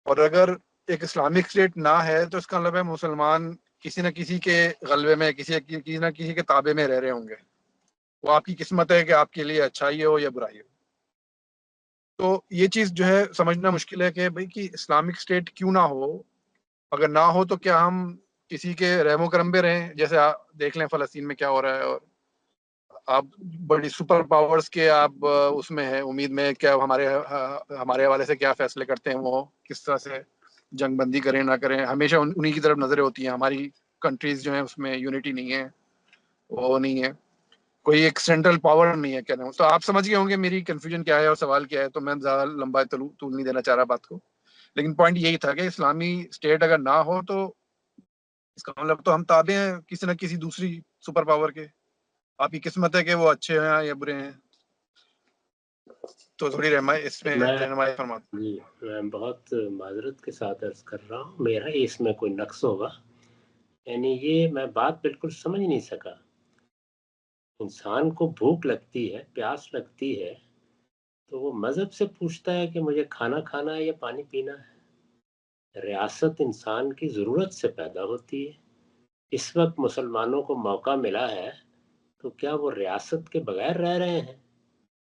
اور اگر ایک اسلامک اسٹیٹ نہ ہے تو اس کا مطلب ہے مسلمان کسی نہ کسی کے غلبے میں، کسی نہ کسی کے تابع میں رہ رہے ہوں گے. وہ آپ کی قسمت ہے کہ آپ کے لیے اچھائی ہو یا برائی ہو. تو یہ چیز جو ہے سمجھنا مشکل ہے کہ بھئی کہ اسلامک اسٹیٹ کیوں نہ ہو. اگر نہ ہو تو کیا ہم کسی کے رحم و کرم پہ رہیں؟ جیسے آپ دیکھ لیں فلسطین میں کیا ہو رہا ہے، اور آپ بڑی سپر پاورز کے آپ اس میں ہیں امید میں کیا ہمارے حوالے سے کیا فیصلے کرتے ہیں، وہ کس طرح سے جنگ بندی کریں نہ کریں. ہمیشہ انہی کی طرف نظریں ہوتی ہیں. ہماری کنٹریز جو ہیں اس میں یونٹی نہیں ہے، وہ نہیں ہے، کوئی ایک سینٹرل پاور نہیں ہے کہنا. تو آپ سمجھ گئے ہوں گے میری کنفیوژن کیا ہے اور سوال کیا ہے، تو میں زیادہ لمبا طول نہیں دینا چاہ رہا بات کو. لیکن پوائنٹ یہی تھا کہ اسلامی اسٹیٹ اگر نہ ہو تو اس کا مطلب تو ہم تابع ہیں کسی نہ کسی دوسری سپر پاور کے. آپ کی قسمت ہے کہ وہ اچھے ہیں یا برے ہیں. تو تھوڑی اس میں رہنمائی فرما. جی میں بہت معذرت کے ساتھ عرض کر رہا ہوں، میرا اس میں کوئی نقص ہوگا. یعنی یہ میں بات بالکل سمجھ نہیں سکا. انسان کو بھوک لگتی ہے، پیاس لگتی ہے، تو وہ مذہب سے پوچھتا ہے کہ مجھے کھانا کھانا ہے یا پانی پینا ہے. ریاست انسان کی ضرورت سے پیدا ہوتی ہے. اس وقت مسلمانوں کو موقع ملا ہے تو کیا وہ ریاست کے بغیر رہ رہے ہیں؟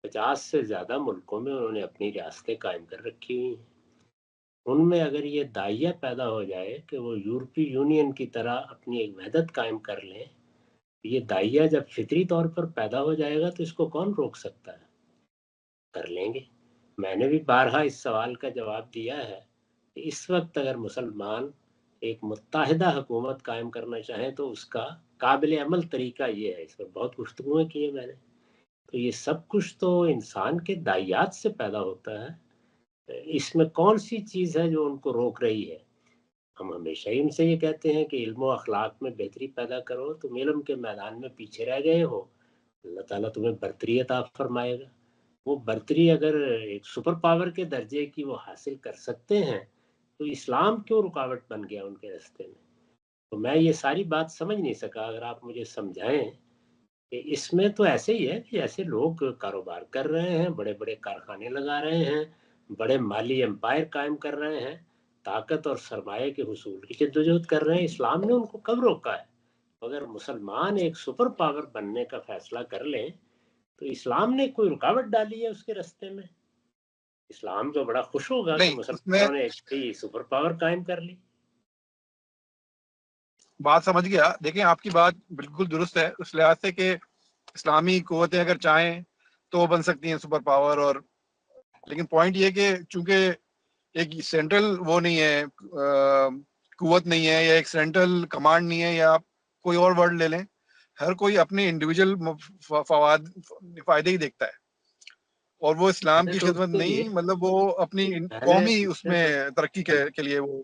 50 سے زیادہ ملکوں میں انہوں نے اپنی ریاستیں قائم کر رکھی ہوئی ہیں. ان میں اگر یہ داعیہ پیدا ہو جائے کہ وہ یورپی یونین کی طرح اپنی ایک وحدت قائم کر لیں، یہ داعیہ جب فطری طور پر پیدا ہو جائے گا تو اس کو کون روک سکتا ہے؟ کر لیں گے. میں نے بھی بارہا اس سوال کا جواب دیا ہے کہ اس وقت اگر مسلمان ایک متحدہ حکومت قائم کرنا چاہیں تو اس کا قابل عمل طریقہ یہ ہے. اس پر بہت گفتگویں کی ہیں میں نے. تو یہ سب کچھ تو انسان کے داعیات سے پیدا ہوتا ہے. اس میں کون سی چیز ہے جو ان کو روک رہی ہے؟ ہم ہمیشہ ہی ان سے یہ کہتے ہیں کہ علم و اخلاق میں بہتری پیدا کرو، تم علم کے میدان میں پیچھے رہ گئے ہو، اللہ تعالیٰ تمہیں برتری عطا فرمائے گا۔ وہ برتری اگر ایک سپر پاور کے درجے کی وہ حاصل کر سکتے ہیں تو اسلام کیوں رکاوٹ بن گیا ان کے راستے میں؟ تو میں یہ ساری بات سمجھ نہیں سکا، اگر آپ مجھے سمجھائیں کہ اس میں تو ایسے ہی ہے کہ ایسے لوگ کاروبار کر رہے ہیں، بڑے بڑے کارخانے لگا رہے ہیں، بڑے مالی امپائر قائم کر رہے ہیں، طاقت اور سرمایہ کے حصول کی جدوجہد کر رہے ہیں۔ اسلام نے ان کو کب روکا ہے؟ اگر مسلمان ایک سپر پاور بننے کا فیصلہ کر لیں تو اسلام نے کوئی رکاوٹ ڈالی ہے اس کے راستے میں؟ اسلام تو بڑا خوش ہوگا کہ نہیں، اس میں مسلمانوں نے ایک سپر پاور قائم کر لی۔ بات سمجھ گیا۔ دیکھیں آپ کی بات بالکل درست ہے اس لحاظ سے کہ اسلامی قوتیں اگر چاہیں تو بن سکتی ہیں سپر پاور، اور لیکن پوائنٹ یہ کہ چونکہ ایک سینٹرل وہ نہیں ہے، قوت نہیں ہے، یا ایک سینٹرل کمانڈ نہیں ہے، یا آپ کوئی اور ورڈ لے لیں، ہر کوئی اپنے انڈیویجول فائدے ہی دیکھتا ہے، اور وہ اسلام کی خدمت نہیں، مطلب وہ اپنی قومی اس میں ترقی کے لیے وہ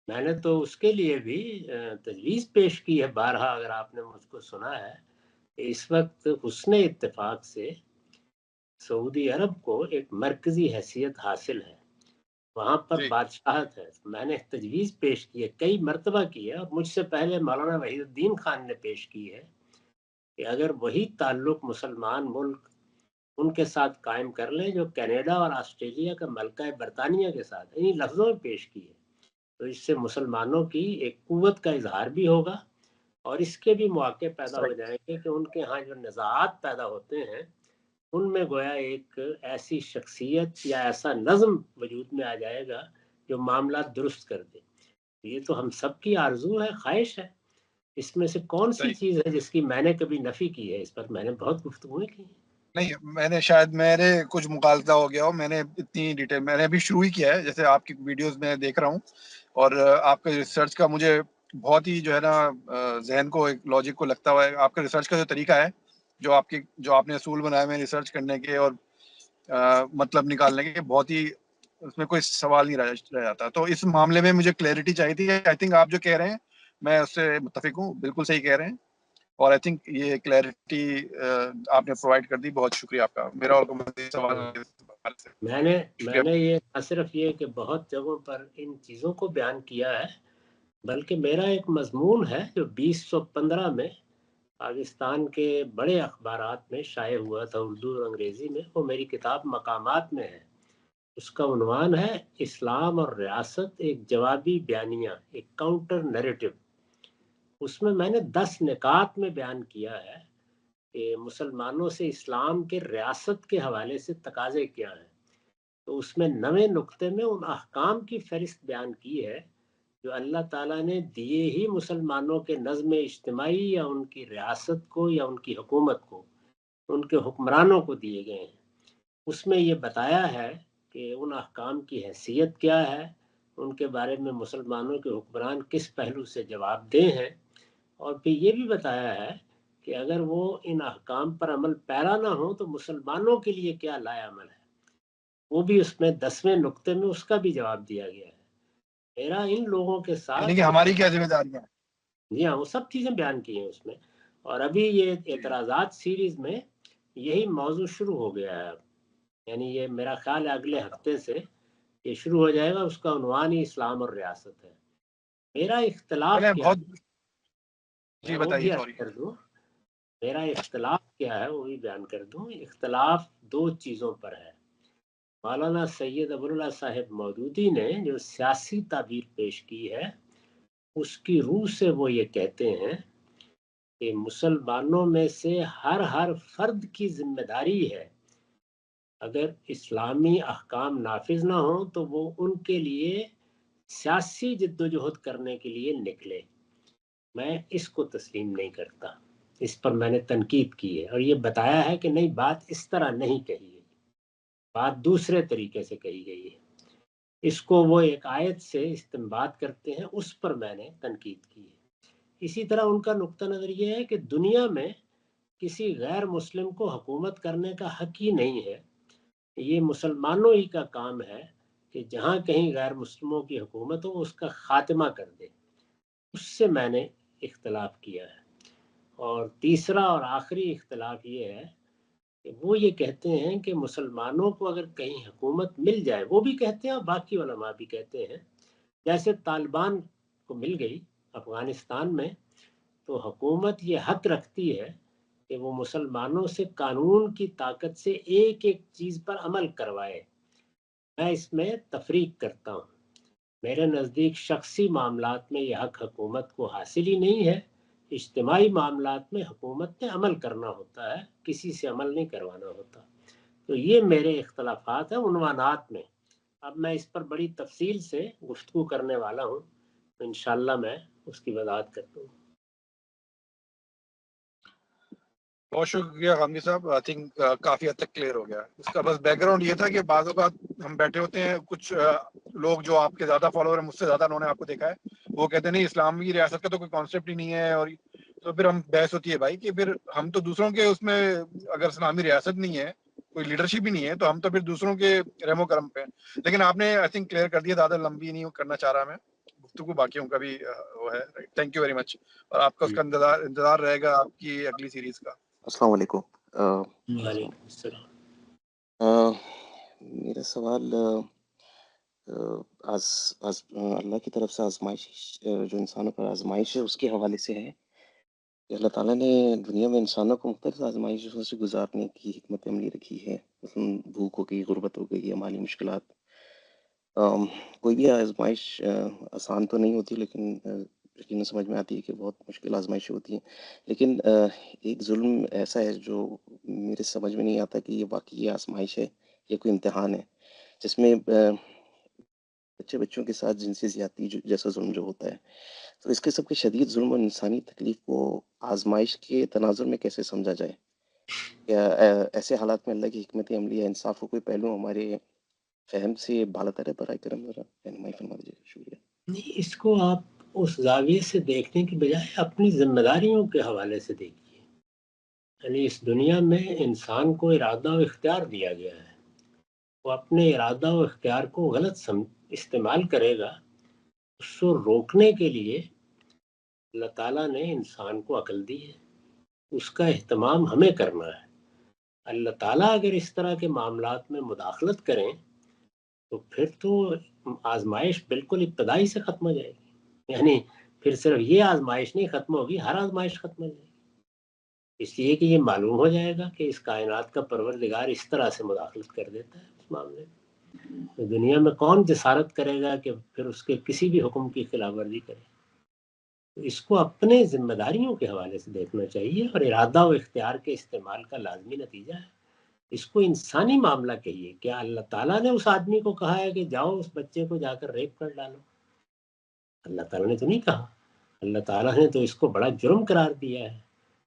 میں نے تو اس کے لیے بھی تجویز پیش کی ہے بارہا، اگر آپ نے مجھ کو سنا ہے، کہ اس وقت حسن اتفاق سے سعودی عرب کو ایک مرکزی حیثیت حاصل ہے، وہاں پر بادشاہت ہے۔ میں نے تجویز پیش کی ہے، کئی مرتبہ کی ہے، اور مجھ سے پہلے مولانا وحید الدین خان نے پیش کی ہے کہ اگر وہی تعلق مسلمان ملک ان کے ساتھ قائم کر لیں جو کینیڈا اور آسٹریلیا کا ملکہ برطانیہ کے ساتھ، انہی لفظوں میں پیش کی ہے، تو اس سے مسلمانوں کی ایک قوت کا اظہار بھی ہوگا، اور اس کے بھی مواقع پیدا ہو جائیں گے کہ ان کے ہاں جو نزاعات پیدا ہوتے ہیں ان میں گویا ایک ایسی شخصیت یا ایسا نظم وجود میں آ جائے گا جو معاملات درست کر دے۔ یہ تو ہم سب کی آرزو ہے، خواہش ہے۔ اس میں سے کون سی چیز ہے جس کی میں نے کبھی نفی کی ہے؟ اس پر میں نے بہت گفتگویں کی ہیں۔ نہیں، میں نے شاید میرے کچھ مغالطہ ہو گیا ہو، میں نے اتنی ڈیٹیل میں نے ابھی شروع ہی کیا ہے، جیسے آپ کی ویڈیوز میں دیکھ رہا ہوں، اور آپ کا ریسرچ کا مجھے بہت ہی جو ہے نا ذہن کو ایک لاجک کو لگتا ہوا ہے۔ آپ کا ریسرچ کا جو طریقہ ہے، جو آپ نے اصول بنائے ہوئے ریسرچ کرنے کے اور مطلب نکالنے کے، بہت ہی اس میں کوئی سوال نہیں رہ جاتا۔ تو اس معاملے میں مجھے کلیئرٹی چاہیے تھی۔ آئی تھنک آپ جو کہہ رہے ہیں میں اس سے متفق ہوں، بالکل صحیح کہہ رہے ہیں، اور آئی تھنک یہ کلیئرٹی آپ نے پرووائڈ کر دی، بہت شکریہ آپ کا۔ میرا اور کوئی سوال میں نے یہ نہ صرف یہ کہ بہت جگہوں پر ان چیزوں کو بیان کیا ہے، بلکہ میرا ایک مضمون ہے جو 2015 میں پاکستان کے بڑے اخبارات میں شائع ہوا تھا، اردو اور انگریزی میں، وہ میری کتاب مقامات میں ہے۔ اس کا عنوان ہے اسلام اور ریاست، ایک جوابی بیانیہ، ایک کاؤنٹر نیریٹو۔ اس میں نے 10 نکات میں بیان کیا ہے کہ مسلمانوں سے اسلام کے ریاست کے حوالے سے تقاضے کیا ہیں۔ تو اس میں 9 نقطے میں ان احکام کی فہرست بیان کی ہے جو اللہ تعالیٰ نے دیے ہی مسلمانوں کے نظم اجتماعی یا ان کی ریاست کو یا ان کی حکومت کو، ان کے حکمرانوں کو دیے گئے ہیں۔ اس میں یہ بتایا ہے کہ ان احکام کی حیثیت کیا ہے، ان کے بارے میں مسلمانوں کے حکمران کس پہلو سے جواب دہ ہیں، اور پھر یہ بھی بتایا ہے کہ اگر وہ ان احکام پر عمل پیرا نہ ہو تو مسلمانوں کے لیے کیا لائے عمل ہے، وہ بھی اس میں 10ویں نقطے میں اس کا بھی جواب دیا گیا ہے۔ میرا ان لوگوں کے ساتھ یعنی کہ ہماری کیا ذمہ داریاں ہیں؟ جی ہاں، وہ سب چیزیں بیان کی ہیں اس میں، اور ابھی یہ اعتراضات سیریز میں یہی موضوع شروع ہو گیا ہے، یعنی یہ میرا خیال ہے اگلے ہفتے سے یہ شروع ہو جائے گا۔ اس کا عنوان ہی اسلام اور ریاست ہے۔ میرا اختلاف کیا ہے وہ بھی عرض کر دوں، میرا اختلاف کیا ہے وہ بھی بیان کر دوں۔ اختلاف 2 چیزوں پر ہے۔ مولانا سید ابواللہ صاحب مودودی نے جو سیاسی تعبیر پیش کی ہے، اس کی روح سے وہ یہ کہتے ہیں کہ مسلمانوں میں سے ہر فرد کی ذمہ داری ہے، اگر اسلامی احکام نافذ نہ ہوں تو وہ ان کے لیے سیاسی جدوجہد کرنے کے لیے نکلے۔ میں اس کو تسلیم نہیں کرتا، اس پر میں نے تنقید کی ہے اور یہ بتایا ہے کہ نہیں، بات اس طرح نہیں کہی گئی، بات دوسرے طریقے سے کہی گئی ہے۔ اس کو وہ ایک آیت سے استنباط کرتے ہیں، اس پر میں نے تنقید کی ہے۔ اسی طرح ان کا نقطہ نظر یہ ہے کہ دنیا میں کسی غیر مسلم کو حکومت کرنے کا حق ہی نہیں ہے، یہ مسلمانوں ہی کا کام ہے کہ جہاں کہیں غیر مسلموں کی حکومت ہو اس کا خاتمہ کر دے، اس سے میں نے اختلاف کیا ہے۔ اور تیسرا اور آخری اختلاف یہ ہے کہ وہ یہ کہتے ہیں کہ مسلمانوں کو اگر کہیں حکومت مل جائے، وہ بھی کہتے ہیں اور باقی علماء بھی کہتے ہیں، جیسے طالبان کو مل گئی افغانستان میں، تو حکومت یہ حق رکھتی ہے کہ وہ مسلمانوں سے قانون کی طاقت سے ایک ایک چیز پر عمل کروائے۔ میں اس میں تفریق کرتا ہوں، میرے نزدیک شخصی معاملات میں یہ حق حکومت کو حاصل ہی نہیں ہے، اجتماعی معاملات میں حکومت نے عمل کرنا ہوتا ہے، کسی سے عمل نہیں کروانا ہوتا۔ تو یہ میرے اختلافات ہیں عنوانات میں۔ اب میں اس پر بڑی تفصیل سے گفتگو کرنے والا ہوں، تو انشاءاللہ میں اس کی وضاحت کرتا ہوں۔ بہت شکریہ غامدی صاحب، آئی تھنک کافی حد تک کلیئر ہو گیا۔ اس کا بس بیک گراؤنڈ یہ تھا کہ بعض اوقات ہم بیٹھے ہوتے ہیں، کچھ لوگ جو آپ کے زیادہ فالوور ہیں، مجھ سے زیادہ انہوں نے آپ کو دیکھا ہے، وہ کہتے ہیں نہیں اسلامی ریاست کا تو کوئی کانسیپٹ ہی نہیں ہے، اور تو پھر ہم بحث ہوتی ہے بھائی کہ پھر ہم تو دوسروں کے اس میں اگر اسلامی ریاست نہیں ہے، کوئی لیڈرشپ ہی نہیں ہے، تو ہم تو پھر دوسروں کے رحم و کرم پہ ہیں۔ لیکن آپ نے آئی تھنک کلیئر کر دیا، زیادہ لمبی نہیں کرنا چاہ رہا میں گفتگو، باقیوں کا بھی وہ ہے۔ تھینک یو ویری مچ، اور آپ کا اس کا انتظار رہے گا آپ کی اگلی سیریز کا۔ السلام علیکم۔ وعلیکم السلام۔ میرا سوال اللہ کی طرف سے آزمائش جو انسانوں پر آزمائش ہے اس کے حوالے سے ہے کہ اللہ تعالیٰ نے دنیا میں انسانوں کو مختلف آزمائشوں سے گزارنے کی حکمت عملی رکھی ہے، مثلاً بھوک ہو گئی، غربت ہو گئی، یا مالی مشکلات۔ کوئی بھی آزمائش آسان تو نہیں ہوتی، لیکن یقیناً سمجھ میں آتی ہے کہ بہت مشکل آزمائشیں ہوتی ہیں۔ لیکن ایک ظلم ایسا ہے جو میرے سمجھ میں نہیں آتا کہ یہ واقعی آزمائش ہے یا کوئی امتحان ہے، جس میں بچوں کے ساتھ جنسی زیادتی جیسا ظلم جو ہوتا ہے، تو اس قسم کے شدید ظلم اور انسانی تکلیف کو آزمائش کے تناظر میں کیسے سمجھا جائے؟ یا ایسے حالات میں اللہ کی حکمت عملی یا انصاف کو کوئی پہلو ہمارے فہم سے بالاتر ہے؟ برائے کرم ذرا رہنمائی فرما دیجیے، شکریہ۔ نہیں، اس کو آپ اس زاویے سے دیکھنے کی بجائے اپنی ذمہ داریوں کے حوالے سے دیکھیے۔ یعنی اس دنیا میں انسان کو ارادہ و اختیار دیا گیا ہے، وہ اپنے ارادہ و اختیار کو غلط استعمال کرے گا، اس کو روکنے کے لیے اللہ تعالیٰ نے انسان کو عقل دی ہے، اس کا اہتمام ہمیں کرنا ہے۔ اللہ تعالیٰ اگر اس طرح کے معاملات میں مداخلت کریں تو پھر تو آزمائش بالکل ابتدائی سے ختم ہو جائے گی، یعنی پھر صرف یہ آزمائش نہیں ختم ہوگی، ہر آزمائش ختم ہو جائے گی، اس لیے کہ یہ معلوم ہو جائے گا کہ اس کائنات کا پروردگار اس طرح سے مداخلت کر دیتا ہے اس معاملے میں۔ تو دنیا میں کون جسارت کرے گا کہ پھر اس کے کسی بھی حکم کی خلاف ورزی کرے؟ تو اس کو اپنے ذمہ داریوں کے حوالے سے دیکھنا چاہیے، اور ارادہ و اختیار کے استعمال کا لازمی نتیجہ ہے۔ اس کو انسانی معاملہ کہیے۔ کیا اللہ تعالیٰ نے اس آدمی کو کہا ہے کہ جاؤ اس بچے کو جا کر ریپ کر ڈالو؟ اللہ تعالیٰ نے تو نہیں کہا، اللہ تعالیٰ نے تو اس کو بڑا جرم قرار دیا ہے۔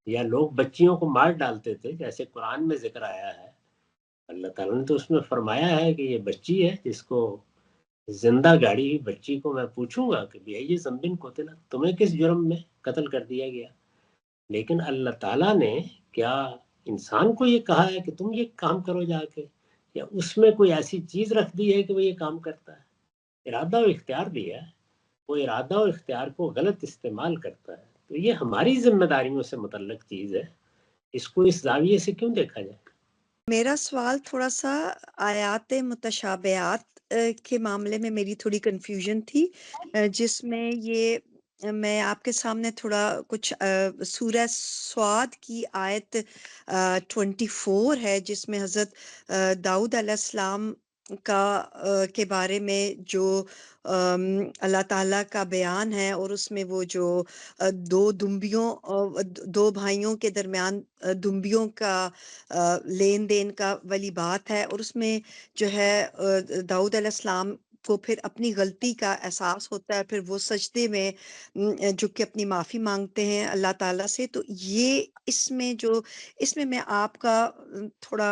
یا لوگ بچیوں کو مار ڈالتے تھے، جیسے قرآن میں ذکر آیا ہے، اللہ تعالیٰ نے تو اس میں فرمایا ہے کہ یہ بچی ہے جس کو زندہ گاڑی ہوئی بچی کو میں پوچھوں گا کہ یہ ذنبن قتل، تمہیں کس جرم میں قتل کر دیا گیا؟ لیکن اللہ تعالیٰ نے کیا انسان کو یہ کہا ہے کہ تم یہ کام کرو جا کے، یا اس میں کوئی ایسی چیز رکھ دی ہے کہ وہ یہ کام کرتا ہے؟ ارادہ و اختیار دیا ہے، وہ ارادہ و اختیار کو غلط استعمال کرتا ہے، تو یہ ہماری ذمہ داریوں سے متعلق چیز ہے، اس کو اس زاویے سے کیوں دیکھا جائے؟ میرا سوال تھوڑا سا آیات متشابہات کے معاملے میں میری تھوڑی کنفیوژن تھی، جس میں یہ میں آپ کے سامنے تھوڑا کچھ سورہ سواد کی آیت 24 ہے، جس میں حضرت داؤد علیہ السلام کے بارے میں جو اللہ تعالیٰ کا بیان ہے، اور اس میں وہ جو دو بھائیوں کے درمیان دمبیوں کا لین دین کا والی بات ہے، اور اس میں جو ہے داؤد علیہ السلام کو پھر اپنی غلطی کا احساس ہوتا ہے، پھر وہ سجدے میں جو کہ اپنی معافی مانگتے ہیں اللہ تعالیٰ سے۔ تو یہ اس میں میں آپ کا تھوڑا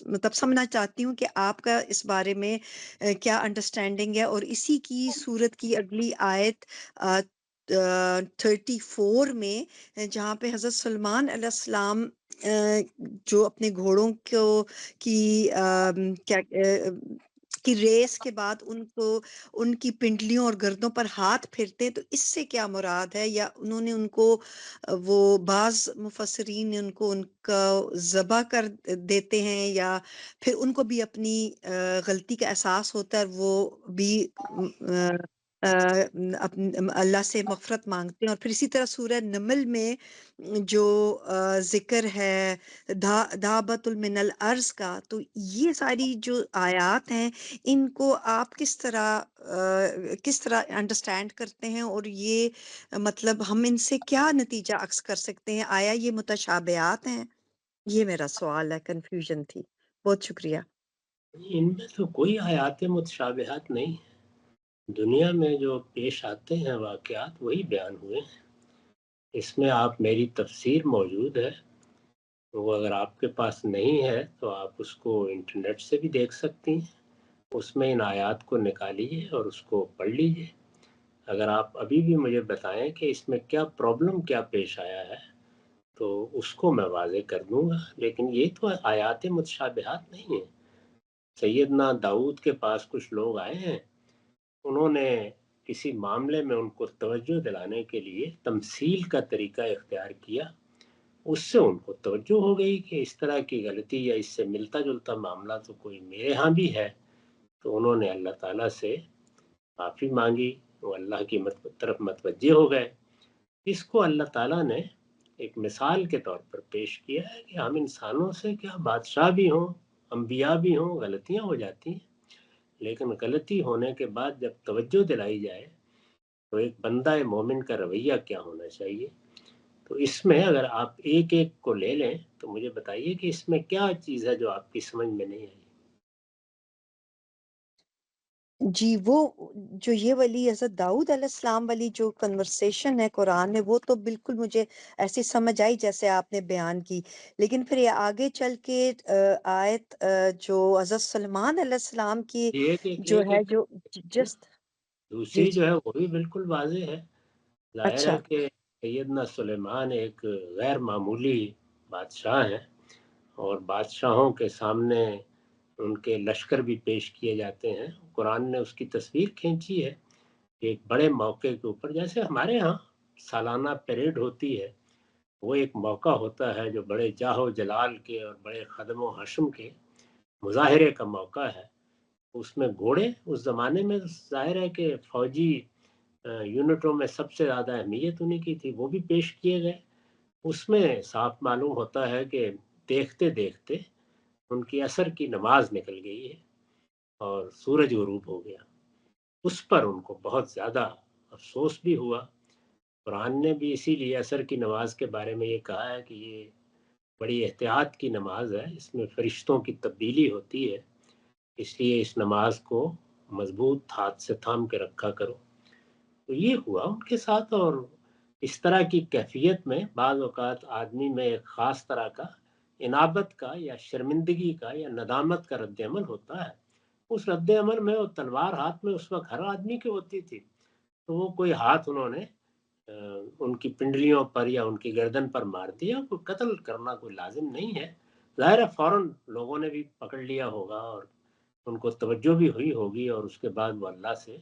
مطلب سمجھنا چاہتی ہوں کہ آپ کا اس بارے میں کیا انڈرسٹینڈنگ ہے، اور اسی کی صورت کی اگلی آیت 34 میں جہاں پہ حضرت سلمان علیہ السلام جو اپنے گھوڑوں کو کی کہ ریس کے بعد ان کو ان کی پنڈلیوں اور گردوں پر ہاتھ پھرتے ہیں، تو اس سے کیا مراد ہے؟ یا انہوں نے ان کو وہ بعض مفسرین نے ان کو ان کا ذبح کر دیتے ہیں، یا پھر ان کو بھی اپنی غلطی کا احساس ہوتا ہے، وہ بھی اللہ سے مغفرت مانگتے ہیں؟ اور پھر اسی طرح سورہ نمل میں جو ذکر ہے دابت المن الارض کا، تو یہ ساری جو آیات ہیں ان کو آپ کس طرح انڈرسٹینڈ کرتے ہیں، اور یہ مطلب ہم ان سے کیا نتیجہ اخذ کر سکتے ہیں؟ آیا یہ متشابہات ہیں؟ یہ میرا سوال ہے، کنفیوژن تھی۔ بہت شکریہ۔ ان میں تو کوئی آیات متشابہات نہیں ہیں، دنیا میں جو پیش آتے ہیں واقعات وہی بیان ہوئے ہیں۔ اس میں آپ میری تفسیر موجود ہے، وہ اگر آپ کے پاس نہیں ہے تو آپ اس کو انٹرنیٹ سے بھی دیکھ سکتی ہیں، اس میں ان آیات کو نکالیے اور اس کو پڑھ لیجئے۔ اگر آپ ابھی بھی مجھے بتائیں کہ اس میں کیا پرابلم کیا پیش آیا ہے تو اس کو میں واضح کر دوں گا، لیکن یہ تو آیات متشابہات نہیں ہیں۔ سیدنا داؤد کے پاس کچھ لوگ آئے ہیں، انہوں نے کسی معاملے میں ان کو توجہ دلانے کے لیے تمثیل کا طریقہ اختیار کیا، اس سے ان کو توجہ ہو گئی کہ اس طرح کی غلطی یا اس سے ملتا جلتا معاملہ تو کوئی میرے ہاں بھی ہے، تو انہوں نے اللہ تعالیٰ سے معافی مانگی، وہ اللہ کی طرف متوجہ ہو گئے۔ اس کو اللہ تعالیٰ نے ایک مثال کے طور پر پیش کیا ہے کہ ہم انسانوں سے کیا بادشاہ بھی ہوں، انبیاء بھی ہوں، غلطیاں ہو جاتی ہیں، لیکن غلطی ہونے کے بعد جب توجہ دلائی جائے تو ایک بندہ مومن کا رویہ کیا ہونا چاہیے۔ تو اس میں اگر آپ ایک ایک کو لے لیں تو مجھے بتائیے کہ اس میں کیا چیز ہے جو آپ کی سمجھ میں نہیں آئی۔ جی، وہ جو یہ والی حضرت داؤد علیہ السلام والی جو کنورسیشن ہے قرآن میں، وہ تو بالکل مجھے ایسی سمجھ آئی جیسے آپ نے بیان کی، لیکن پھر یہ آگے چل کے آیت جو حضرت سلمان علیہ السلام کی جو ہے جو جسٹ جی دوسری جی جو ہے وہ بھی بالکل واضح ہے۔ ظاہر اچھا ہے کہ سیدنا سلیمان ایک غیر معمولی بادشاہ ہیں، اور بادشاہوں کے سامنے ان کے لشکر بھی پیش کیے جاتے ہیں۔ قرآن نے اس کی تصویر کھینچی ہے ایک بڑے موقع کے اوپر، جیسے ہمارے ہاں سالانہ پریڈ ہوتی ہے، وہ ایک موقع ہوتا ہے جو بڑے جاہ و جلال کے اور بڑے قدم و حشم کے مظاہرے کا موقع ہے۔ اس میں گھوڑے اس زمانے میں ظاہر ہے کہ فوجی یونٹوں میں سب سے زیادہ اہمیت انہیں کی تھی، وہ بھی پیش کیے گئے۔ اس میں صاف معلوم ہوتا ہے کہ دیکھتے دیکھتے ان کی عصر کی نماز نکل گئی ہے اور سورج غروب ہو گیا۔ اس پر ان کو بہت زیادہ افسوس بھی ہوا۔ قرآن نے بھی اسی لیے عصر کی نماز کے بارے میں یہ کہا ہے کہ یہ بڑی احتیاط کی نماز ہے، اس میں فرشتوں کی تبدیلی ہوتی ہے، اس لیے اس نماز کو مضبوط ہاتھ سے تھام کے رکھا کرو۔ تو یہ ہوا ان کے ساتھ، اور اس طرح کی کیفیت میں بعض اوقات آدمی میں ایک خاص طرح کا انابت کا یا شرمندگی کا یا ندامت کا رد عمل ہوتا ہے۔ اس رد عمل میں وہ تلوار ہاتھ میں اس وقت ہر آدمی کی ہوتی تھی، تو وہ کوئی ہاتھ انہوں نے ان کی پنڈلیوں پر یا ان کی گردن پر مار دیا۔ کوئی قتل کرنا کوئی لازم نہیں ہے، ظاہر ہے فوراً لوگوں نے بھی پکڑ لیا ہوگا اور ان کو توجہ بھی ہوئی ہوگی، اور اس کے بعد وہ اللہ سے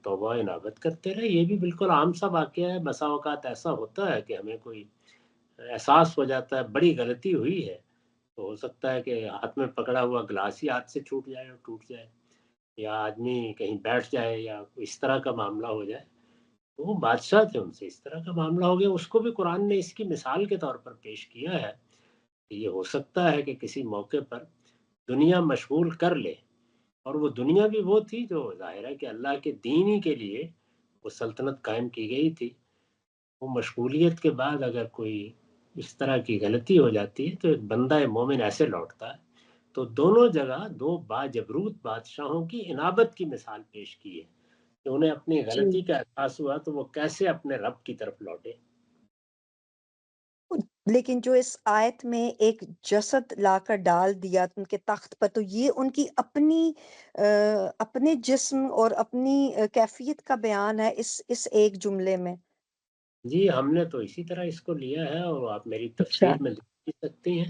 توبہ انابت کرتے رہے۔ یہ بھی بالکل عام سا واقعہ ہے۔ بسا اوقات ایسا ہوتا ہے کہ ہمیں کوئی احساس ہو جاتا ہے بڑی غلطی ہوئی ہے، تو ہو سکتا ہے کہ ہاتھ میں پکڑا ہوا گلاس ہی ہاتھ سے چھوٹ جائے اور ٹوٹ جائے، یا آدمی کہیں بیٹھ جائے، یا اس طرح کا معاملہ ہو جائے۔ تو وہ بادشاہ تھے، ان سے اس طرح کا معاملہ ہو گیا۔ اس کو بھی قرآن نے اس کی مثال کے طور پر پیش کیا ہے کہ یہ ہو سکتا ہے کہ کسی موقع پر دنیا مشغول کر لے، اور وہ دنیا بھی وہ تھی جو ظاہر ہے کہ اللہ کے دین ہی کے لیے وہ سلطنت قائم کی گئی تھی۔ وہ مشغولیت کے بعد اگر کوئی اس طرح کی غلطی ہو جاتی ہے تو ایک بندہ مومن ایسے لوٹتا ہے۔ تو دونوں جگہ دو باجبروت بادشاہوں کی انابت کی مثال پیش کی ہے کہ انہیں اپنی جی، غلطی کا احساس ہوا تو وہ کیسے اپنے رب کی طرف لوٹے۔ لیکن جو اس آیت میں ایک جسد لا کر ڈال دیا ان کے تخت پر، تو یہ ان کی اپنے جسم اور اپنی کیفیت کا بیان ہے اس ایک جملے میں۔ جی، ہم نے تو اسی طرح اس کو لیا ہے، اور آپ میری اچھا تفسیر میں دیکھ سکتی ہیں